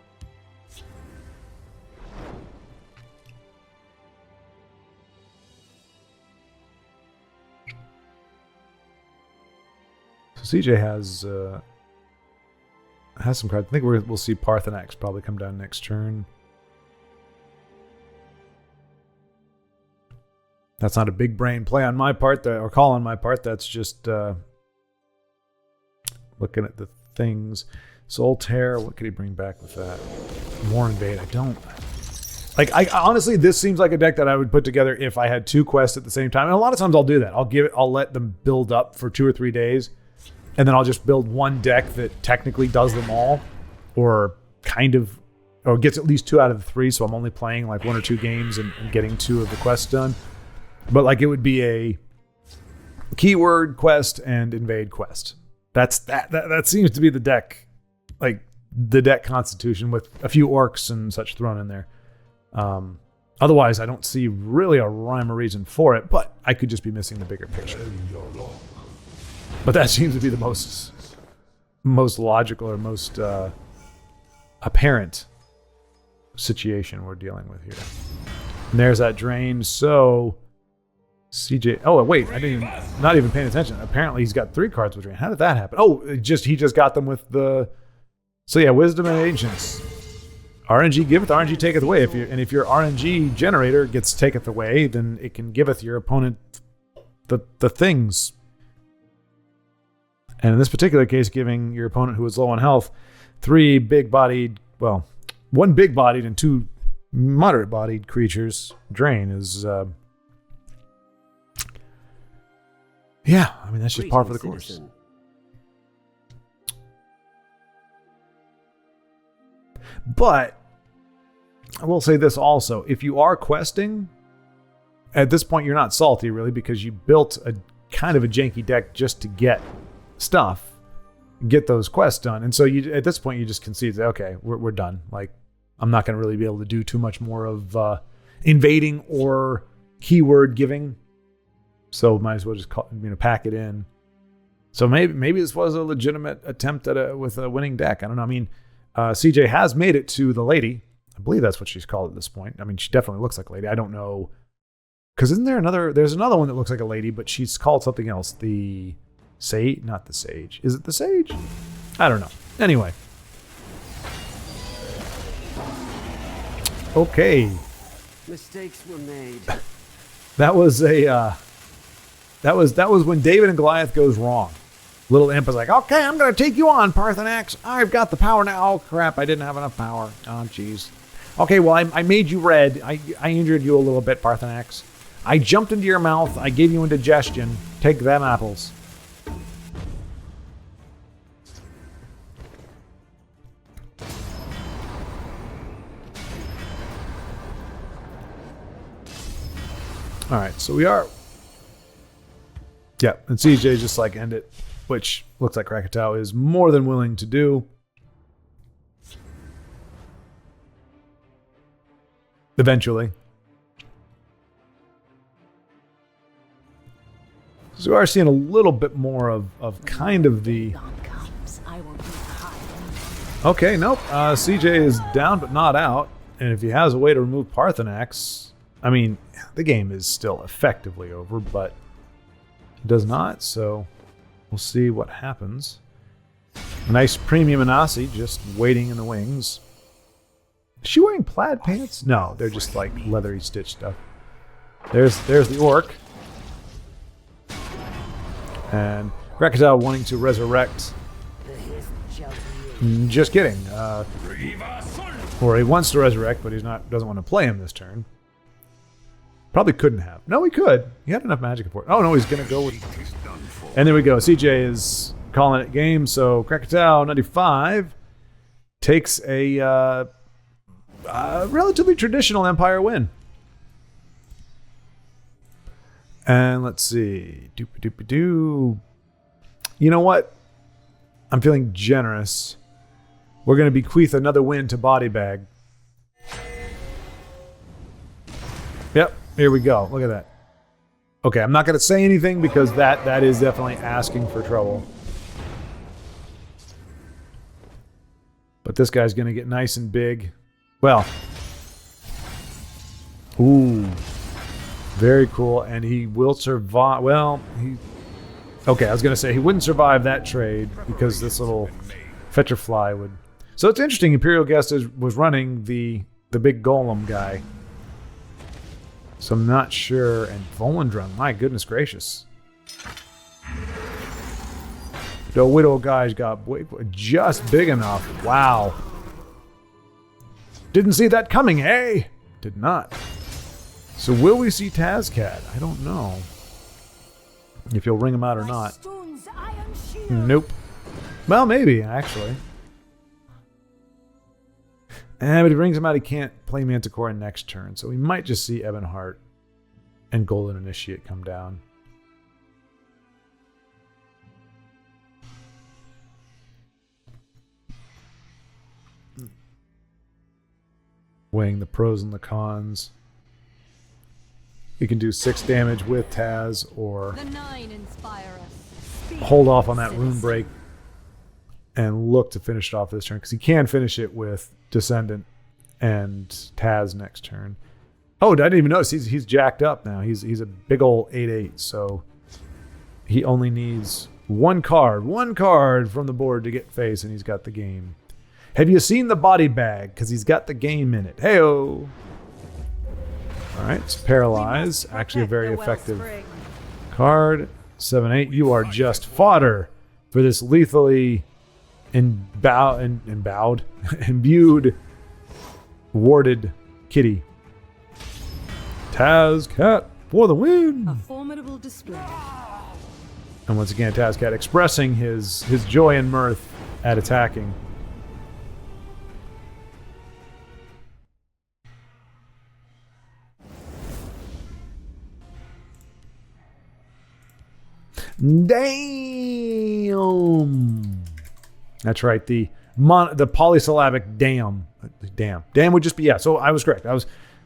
So CJ has some cards. I think we'll see Parthenax probably come down next turn. That's not a big brain play on my part, or call on my part. That's just looking at the things. Soul Tear, what could he bring back with that? More Invade, I don't. Like, I honestly, this seems like a deck that I would put together if I had 2 quests at the same time. And a lot of times I'll do that. I'll let them build up for 2 or 3 days. And then I'll just build one deck that technically does them all. Or gets at least 2 out of the 3. So I'm only playing like 1 or 2 games and getting 2 of the quests done. But like it would be a keyword quest and invade quest. That seems to be the deck, like the deck constitution with a few orcs and such thrown in there. Otherwise, I don't see really a rhyme or reason for it, but I could just be missing the bigger picture. But that seems to be the most logical or most apparent situation we're dealing with here. And there's that drain. So CJ. Oh wait, not even paying attention. Apparently he's got 3 cards with drain. How did that happen? Oh, he just got them with the. So yeah, Wisdom and Ancients. RNG giveth, RNG taketh away. If your RNG generator gets taketh away, then it can giveth your opponent the things. And in this particular case, giving your opponent who is low on health 1 big-bodied and 2 moderate-bodied creatures drain is. Yeah, I mean, that's just par for the course. But I will say this also. If you are questing, at this point you're not salty really because you built a kind of a janky deck just to get stuff, get those quests done. And so at this point you just concede that, okay, we're done. Like, I'm not going to really be able to do too much more of invading or keyword giving. So might as well just pack it in. So maybe this was a legitimate attempt with a winning deck. I don't know. I mean, CJ has made it to the lady. I believe that's what she's called at this point. I mean, she definitely looks like a lady. I don't know. Because there's another one that looks like a lady, but she's called something else. The Sage? Not the Sage. Is it the Sage? I don't know. Anyway. Okay. Mistakes were made. That was when David and Goliath goes wrong. Little imp is like, okay, I'm going to take you on, Parthenax. I've got the power now. Oh, crap, I didn't have enough power. Oh, jeez. Okay, well, I made you red. I injured you a little bit, Parthenax. I jumped into your mouth. I gave you indigestion. Take them apples. All right, so we are... Yeah, and CJ just like end it, which looks like Krakatoa is more than willing to do. Eventually. So we are seeing a little bit more of kind of the... Okay, nope. CJ is down but not out. And if he has a way to remove Parthenax, I mean, the game is still effectively over, but it does not, so we'll see what happens. A nice premium Anasi just waiting in the wings. Is she wearing plaid pants? No, they're just like leathery stitch stuff. There's the orc. And Krakatoa wanting to resurrect. Just kidding. Or he wants to resurrect, but doesn't want to play him this turn. Probably couldn't have. No, he could. He had enough magic for it. Oh no, he's gonna go with. And there we go. CJ is calling it game. So Krakatoa 95 takes a relatively traditional Empire win. And let's see. Doop-a-doop-a-doo. You know what? I'm feeling generous. We're going to bequeath another win to Body Bag. Yep, here we go. Look at that. Okay, I'm not going to say anything because that is definitely asking for trouble. But this guy's going to get nice and big. Well. Ooh. Very cool. And he will survive. Well, okay, I was going to say he wouldn't survive that trade because this little Fetcher Fly would. So it's interesting. Imperial Guest was running the big golem guy. So I'm not sure. And Volendrung, my goodness gracious. The Widow guy's got just big enough. Wow. Didn't see that coming, hey? Did not. So will we see Tazcat? I don't know. If you'll ring him out or not. Nope. Well, maybe, actually. But if he rings him out, he can't play Manticore next turn. So we might just see Ebonheart and Golden Initiate come down. Weighing the pros and the cons. You can do 6 damage with Taz or The 9 inspire us. hold off on that rune break and look to finish it off this turn because he can finish it with Descendant and Taz next turn. Oh, I didn't even notice he's jacked up now. He's a big old 8/8, so he only needs one card from the board to get face, and he's got the game. Have you seen the Body Bag? Because he's got the game in it. Hey-o! All right, it's Paralyze. Actually a very effective card. 7/8. You are just fodder for this lethally imbued, warded kitty. Tazcat for the win! A formidable display. And once again, Tazcat expressing his joy and mirth at attacking. Damn. That's right. The polysyllabic damn. Damn would just be, yeah. So I was correct.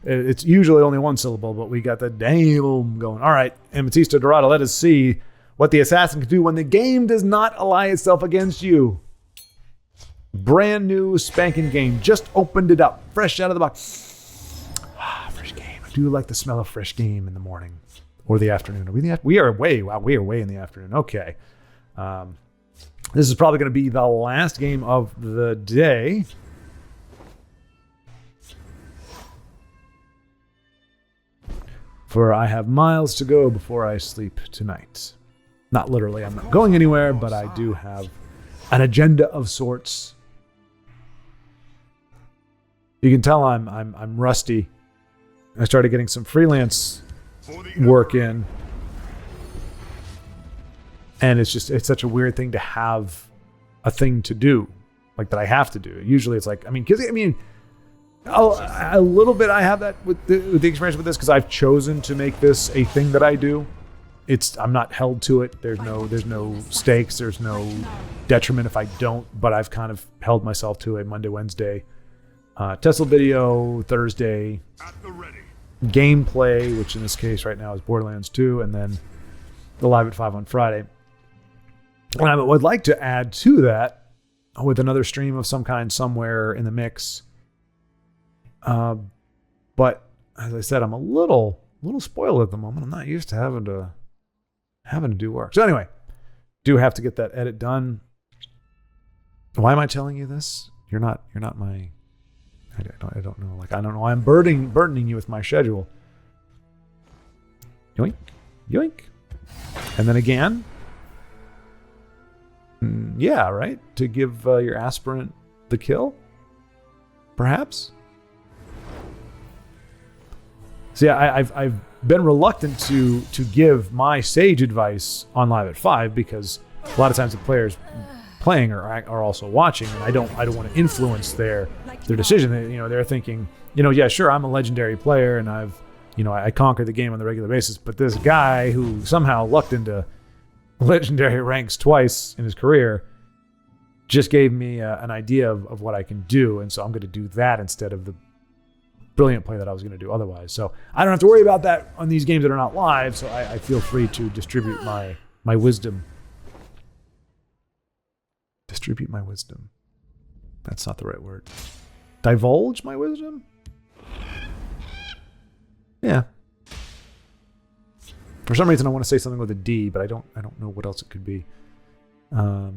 It's usually only one syllable, but we got the damn going. All right. Amethysta Dorada, let us see what the assassin can do when the game does not ally itself against you. Brand new spanking game. Just opened it up. Fresh out of the box. Fresh game. I do like the smell of fresh game in the morning. Or the afternoon. We are way in the afternoon. Okay. This is probably going to be the last game of the day. For I have miles to go before I sleep tonight. Not literally, I'm not going anywhere, but I do have an agenda of sorts. You can tell I'm rusty. I started getting some freelance work in, and it's such a weird thing to have a thing to do, like that I have to do. Usually it's like, a little bit I have that with the experience with this because I've chosen to make this a thing that I do. I'm not held to it. There's no stakes. There's no detriment if I don't, but I've kind of held myself to it. Monday, Wednesday, TESL video, Thursday, gameplay, which in this case right now is Borderlands 2, and then the Live at 5 on Friday. And I would like to add to that with another stream of some kind somewhere in the mix. But as I said, I'm a little spoiled at the moment. I'm not used to having to do work. So anyway, do have to get that edit done. Why am I telling you this? You're not my. I don't know. Like, I don't know. I'm burdening you with my schedule. Yoink, yoink, and then again. Yeah, right? To give your aspirant the kill? Perhaps? See, I've been reluctant to give my sage advice on Live at 5 because a lot of times the players playing are also watching, and I don't want to influence their decision. They're thinking, yeah, sure, I'm a legendary player and I conquer the game on the regular basis, but this guy who somehow lucked into legendary ranks twice in his career just gave me an idea of what I can do, and so I'm going to do that instead of the brilliant play that I was going to do otherwise. So I don't have to worry about that on these games that are not live, so I feel free to distribute my wisdom. Distribute my wisdom. That's not the right word. Divulge my wisdom? Yeah. For some reason I want to say something with a D, but I don't know what else it could be. Yeah.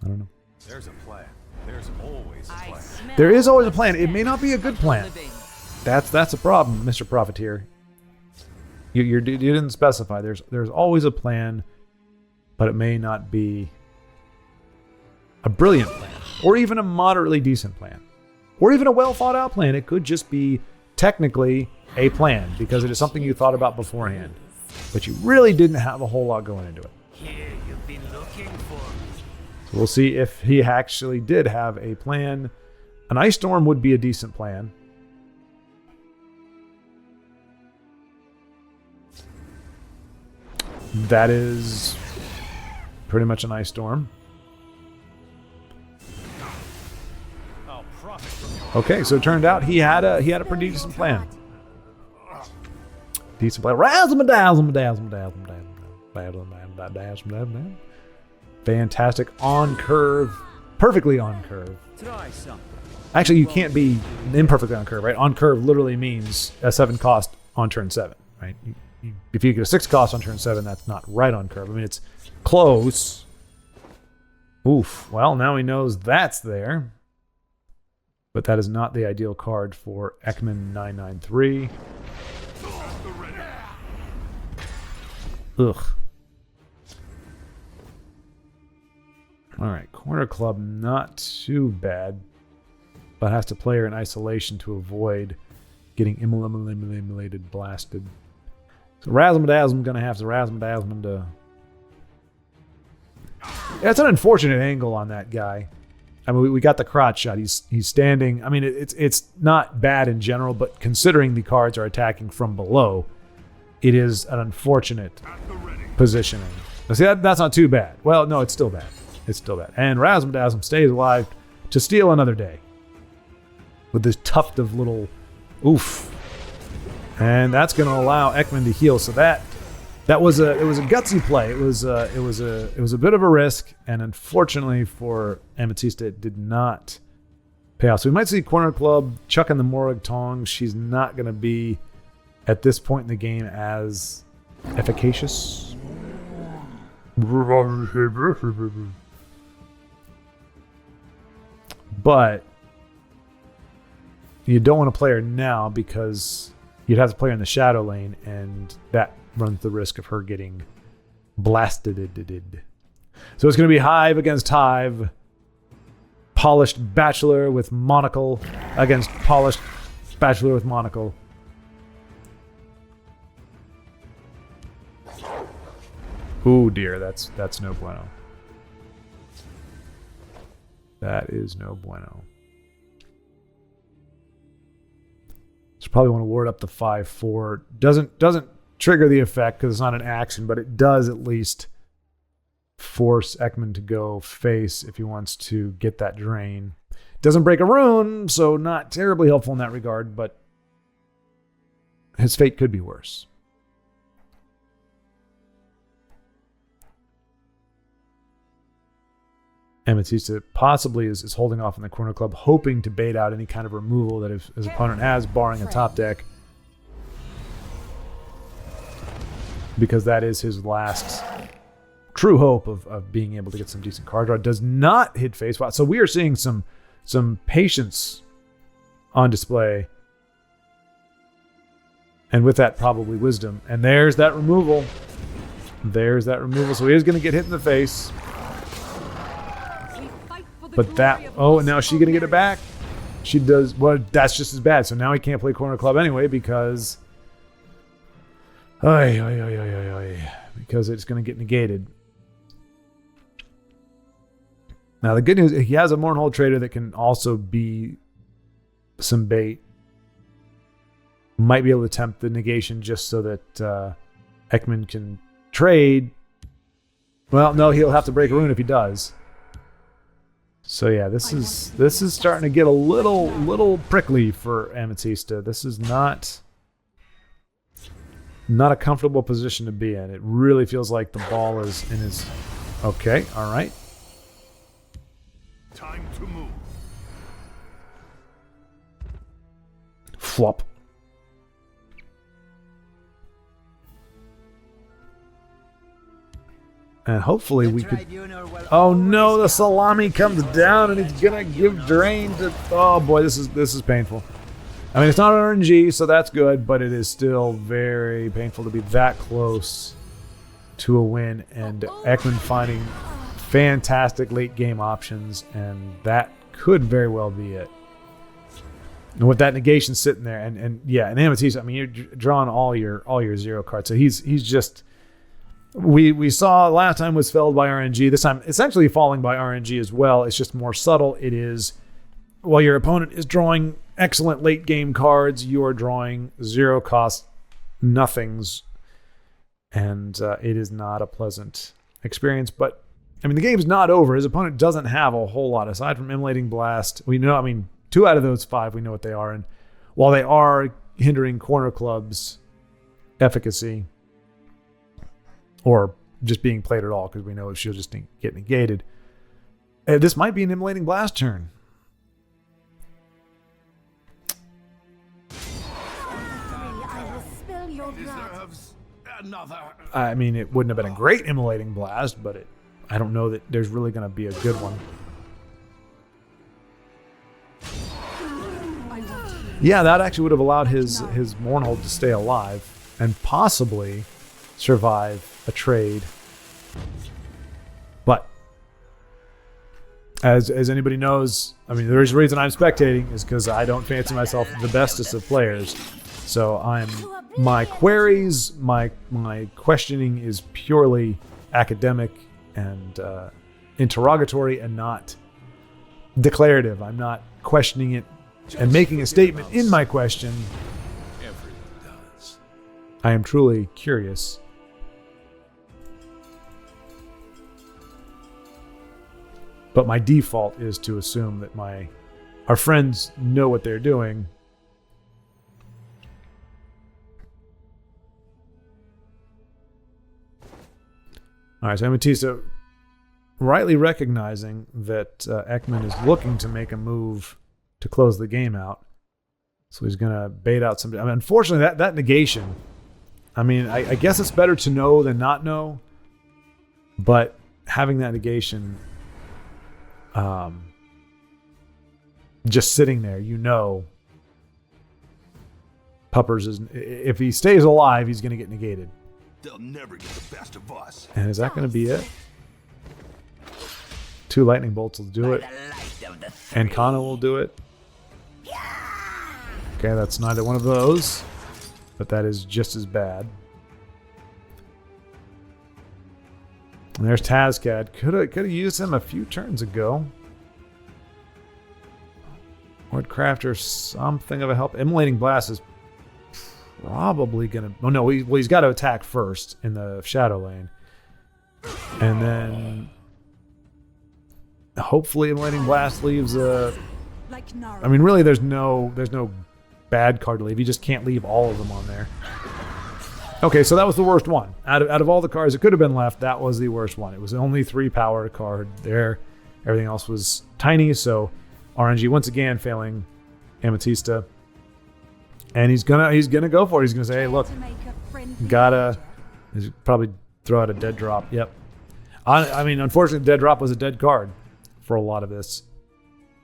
I don't know. There's a plan. There's always a plan. There is always a plan. It may not be a good plan. That's a problem, Mr. Profiteer. You didn't specify. There's always a plan, but it may not be a brilliant plan, or even a moderately decent plan, or even a well thought out plan. It could just be technically a plan because it is something you thought about beforehand, but you really didn't have a whole lot going into it. Here you've been looking for. So we'll see if he actually did have a plan. An ice storm would be a decent plan. That is pretty much an ice storm. Okay, so it turned out he had a pretty decent plan. Decent plan. Fantastic on curve, perfectly on curve. Try something. Actually, you can't be imperfectly on curve, right? On curve literally means a 7 cost on turn 7, right? If you get a 6 cost on turn 7, that's not right on curve. I mean, it's close. Oof. Well, now he knows that's there. But that is not the ideal card for Ekman 993. Ugh. All right, Corner Club, not too bad, but has to play her in isolation to avoid getting immolated, blasted. So Razzle-Dazzle going to have to Razzle-Dazzle to... Yeah, it's an unfortunate angle on that guy. I mean, we got the crotch shot. He's standing. I mean, it's not bad in general, but considering the cards are attacking from below, it is an unfortunate positioning. Now, see, that's not too bad. Well, no, it's still bad. It's still bad. And Razzle-Dazzle stays alive to steal another day with this tuft of little oof. And that's going to allow Ekman to heal. So it was a gutsy play. It was a bit of a risk, and unfortunately for Amethysta, it did not pay off. So we might see Corner Club chucking the Morag Tong. She's not going to be at this point in the game as efficacious. But you don't want to play her now because you'd have to play her in the shadow lane, and that runs the risk of her getting blasted. So it's going to be Hive against Hive. Polished Bachelor with Monocle against Polished Bachelor with Monocle. Ooh dear, that's no bueno. That is no bueno. So probably want to ward up the 5/4. Doesn't trigger the effect because it's not an action, but it does at least force Ekman to go face if he wants to get that drain. Doesn't break a rune, so not terribly helpful in that regard, but his fate could be worse. Amethysta possibly is holding off in the Corner Club, hoping to bait out any kind of removal that his opponent has, barring a top deck. Because that is his last true hope of being able to get some decent card draw. Does not hit face. So we are seeing some patience on display. And with that, probably wisdom. And there's that removal. There's that removal. So he is going to get hit in the face. We fight for the But that... glory of Oh, the and now is she going to get it back? She does... Well, that's just as bad. So now he can't play Corner Club anyway because... Because it's going to get negated. Now, the good news, he has a Mournhold Trader that can also be some bait. Might be able to tempt the negation just so that Ekman can trade. Well, no, he'll have to break a rune if he does. So yeah, this is starting to get a little prickly for Amethysta. This is not a comfortable position to be in. It really feels like the ball is in his... Okay, all right. Time to move. Flop. And hopefully we could... Oh no, the salami comes down and he's gonna give drain to... Oh boy, this is painful. I mean, it's not RNG, so that's good, but it is still very painful to be that close to a win, and Ekman finding fantastic late game options, and that could very well be it. And with that negation sitting there, and yeah, and Amethyst, I mean, you're drawing all your 0 cards, so he's just... We saw last time was felled by RNG. This time it's actually falling by RNG as well. It's just more subtle. It is, while your opponent is drawing excellent late game cards, you are drawing 0 cost nothings. And it is not a pleasant experience. But, I mean, the game's not over. His opponent doesn't have a whole lot. Aside from Immolating Blast, we know, I mean, 2 out of those 5, we know what they are. And while they are hindering Corner Club's efficacy, or just being played at all, because we know she'll just get negated. This might be an Immolating Blast turn. I will spill your blood. Deserves another. I mean, it wouldn't have been a great Immolating Blast, but I don't know that there's really going to be a good one. Yeah, that actually would have allowed his Mournhold to stay alive and possibly survive a trade. But as anybody knows, I mean, there's a reason I'm spectating is because I don't fancy myself the bestest of players. So my queries, my questioning is purely academic and interrogatory and not declarative. I'm not questioning it and making a statement in my question. Everyone does. I am truly curious. But my default is to assume that our friends know what they're doing. All right, so Amethysta rightly recognizing that Ekman is looking to make a move to close the game out. So he's going to bait out somebody. I mean, unfortunately, that negation, I mean, I guess it's better to know than not know. But having that negation... just sitting there, Puppers is, if he stays alive, he's going to get negated. They'll never get the best of us. And is that going to be it? 2 lightning bolts will do it, and Kana will do it. Okay, that's neither one of those, but that is just as bad. And there's Tazcad. Could have used him a few turns ago. Wordcrafter, something of a help. Immolating Blast is probably going to... Oh, no, he's got to attack first in the Shadow Lane. And then... hopefully Immolating Blast leaves a... I mean, really, there's no bad card to leave. You just can't leave all of them on there. Okay, so that was the worst one. Out of all the cards that could have been left, that was the worst one. It was only 3 power card there. Everything else was tiny, so RNG once again failing Amethysta. And he's gonna go for it. He's gonna say, hey, look, he's probably throw out a dead drop. Yep. I mean, unfortunately, dead drop was a dead card for a lot of this.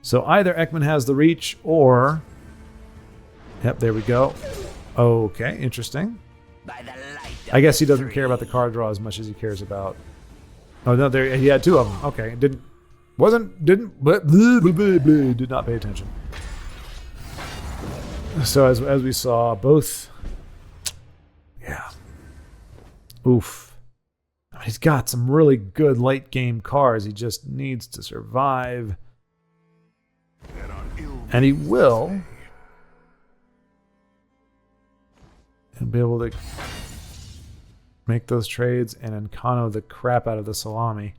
So either Ekman has the reach or... Yep, there we go. Okay, interesting. By the light I guess he doesn't care about the card draw as much as he cares about. Oh no, there he had 2 of them. Okay, did not pay attention. So as we saw, both. Yeah. Oof. He's got some really good late game cards. He just needs to survive. And he will. He'll be able to make those trades and Encano the crap out of the salami.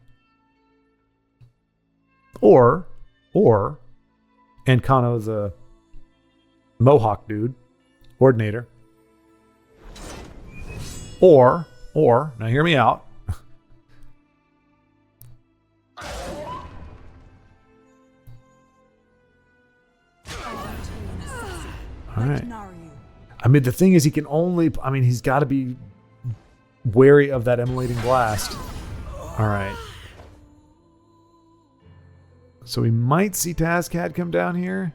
Or Encano the Mohawk dude, coordinator. Or, now hear me out. All right. I mean, the thing is, he can only. I mean, he's got to be wary of that emulating blast. All right. So we might see Tazcat come down here,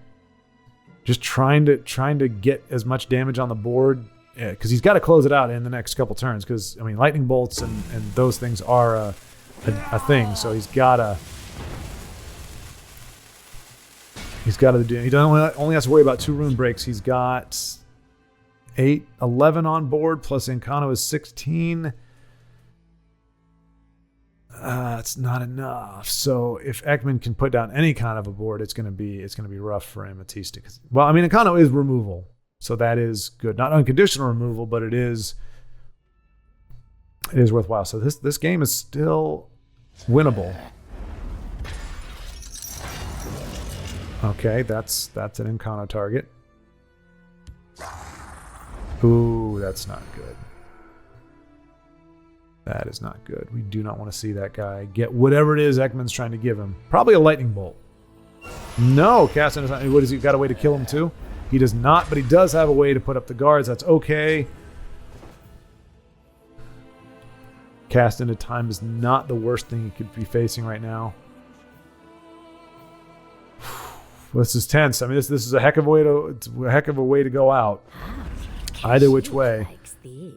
just trying to get as much damage on the board, because he's got to close it out in the next couple turns. Because I mean, lightning bolts and those things are a thing. So he's got to. He's got to do. He only has to worry about 2 rune breaks. He's got 11 on board, plus Encano is 16. It's not enough. So if Ekman can put down any kind of a board, it's gonna be rough for Ametista. Well, I mean, Encano is removal, so that is good. Not unconditional removal, but it is worthwhile. So this game is still winnable. Okay, that's an Encano target. Ooh, that's not good. That is not good. We do not want to see that guy get whatever it is Ekman's trying to give him. Probably a lightning bolt. No, Caston is not. What has he got a way to kill him too? He does not, but he does have a way to put up the guards. That's okay. Cast into time is not the worst thing he could be facing right now. This is tense. I mean, this is a heck of a way to go out. Either which way,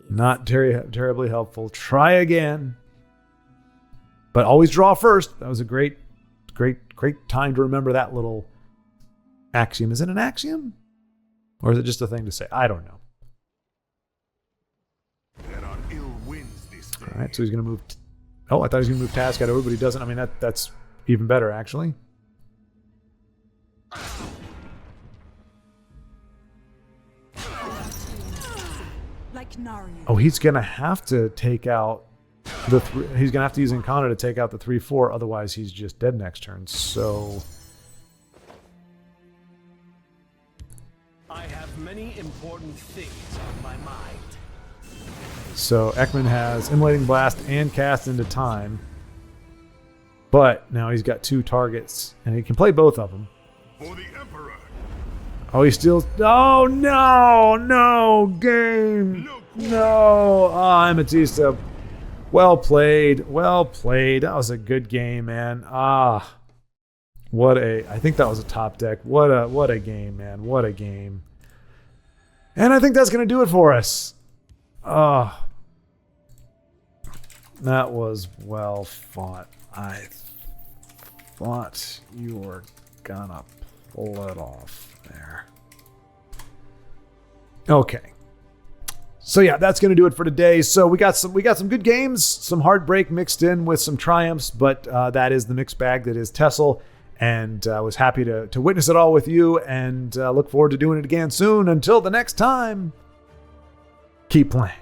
not terribly helpful. Try again, but always draw first. That was a great time to remember that little axiom. Is it an axiom, or is it just a thing to say? I don't know. All right, so he's going to move. Oh, I thought he was going to move Tazcat over, but he doesn't. I mean, that's even better actually. Oh, he's gonna have to take out the he's gonna have to use Encano to take out the 3/4. Otherwise, he's just dead next turn. So I have many important things on my mind. So Ekman has Immolating Blast and Cast into Time, but now he's got 2 targets, and he can play both of them. For the Emperor. Oh, he steals. Oh no, game. No, Ametista. Well played. That was a good game, man. I think that was a top deck. What a game, man. What a game. And I think that's going to do it for us. That was well fought. I thought you were gonna pull it off there. Okay. So yeah, that's going to do it for today. So we got some good games, some heartbreak mixed in with some triumphs, but that is the mixed bag that is TESL. And I was happy to witness it all with you, and look forward to doing it again soon. Until the next time, keep playing.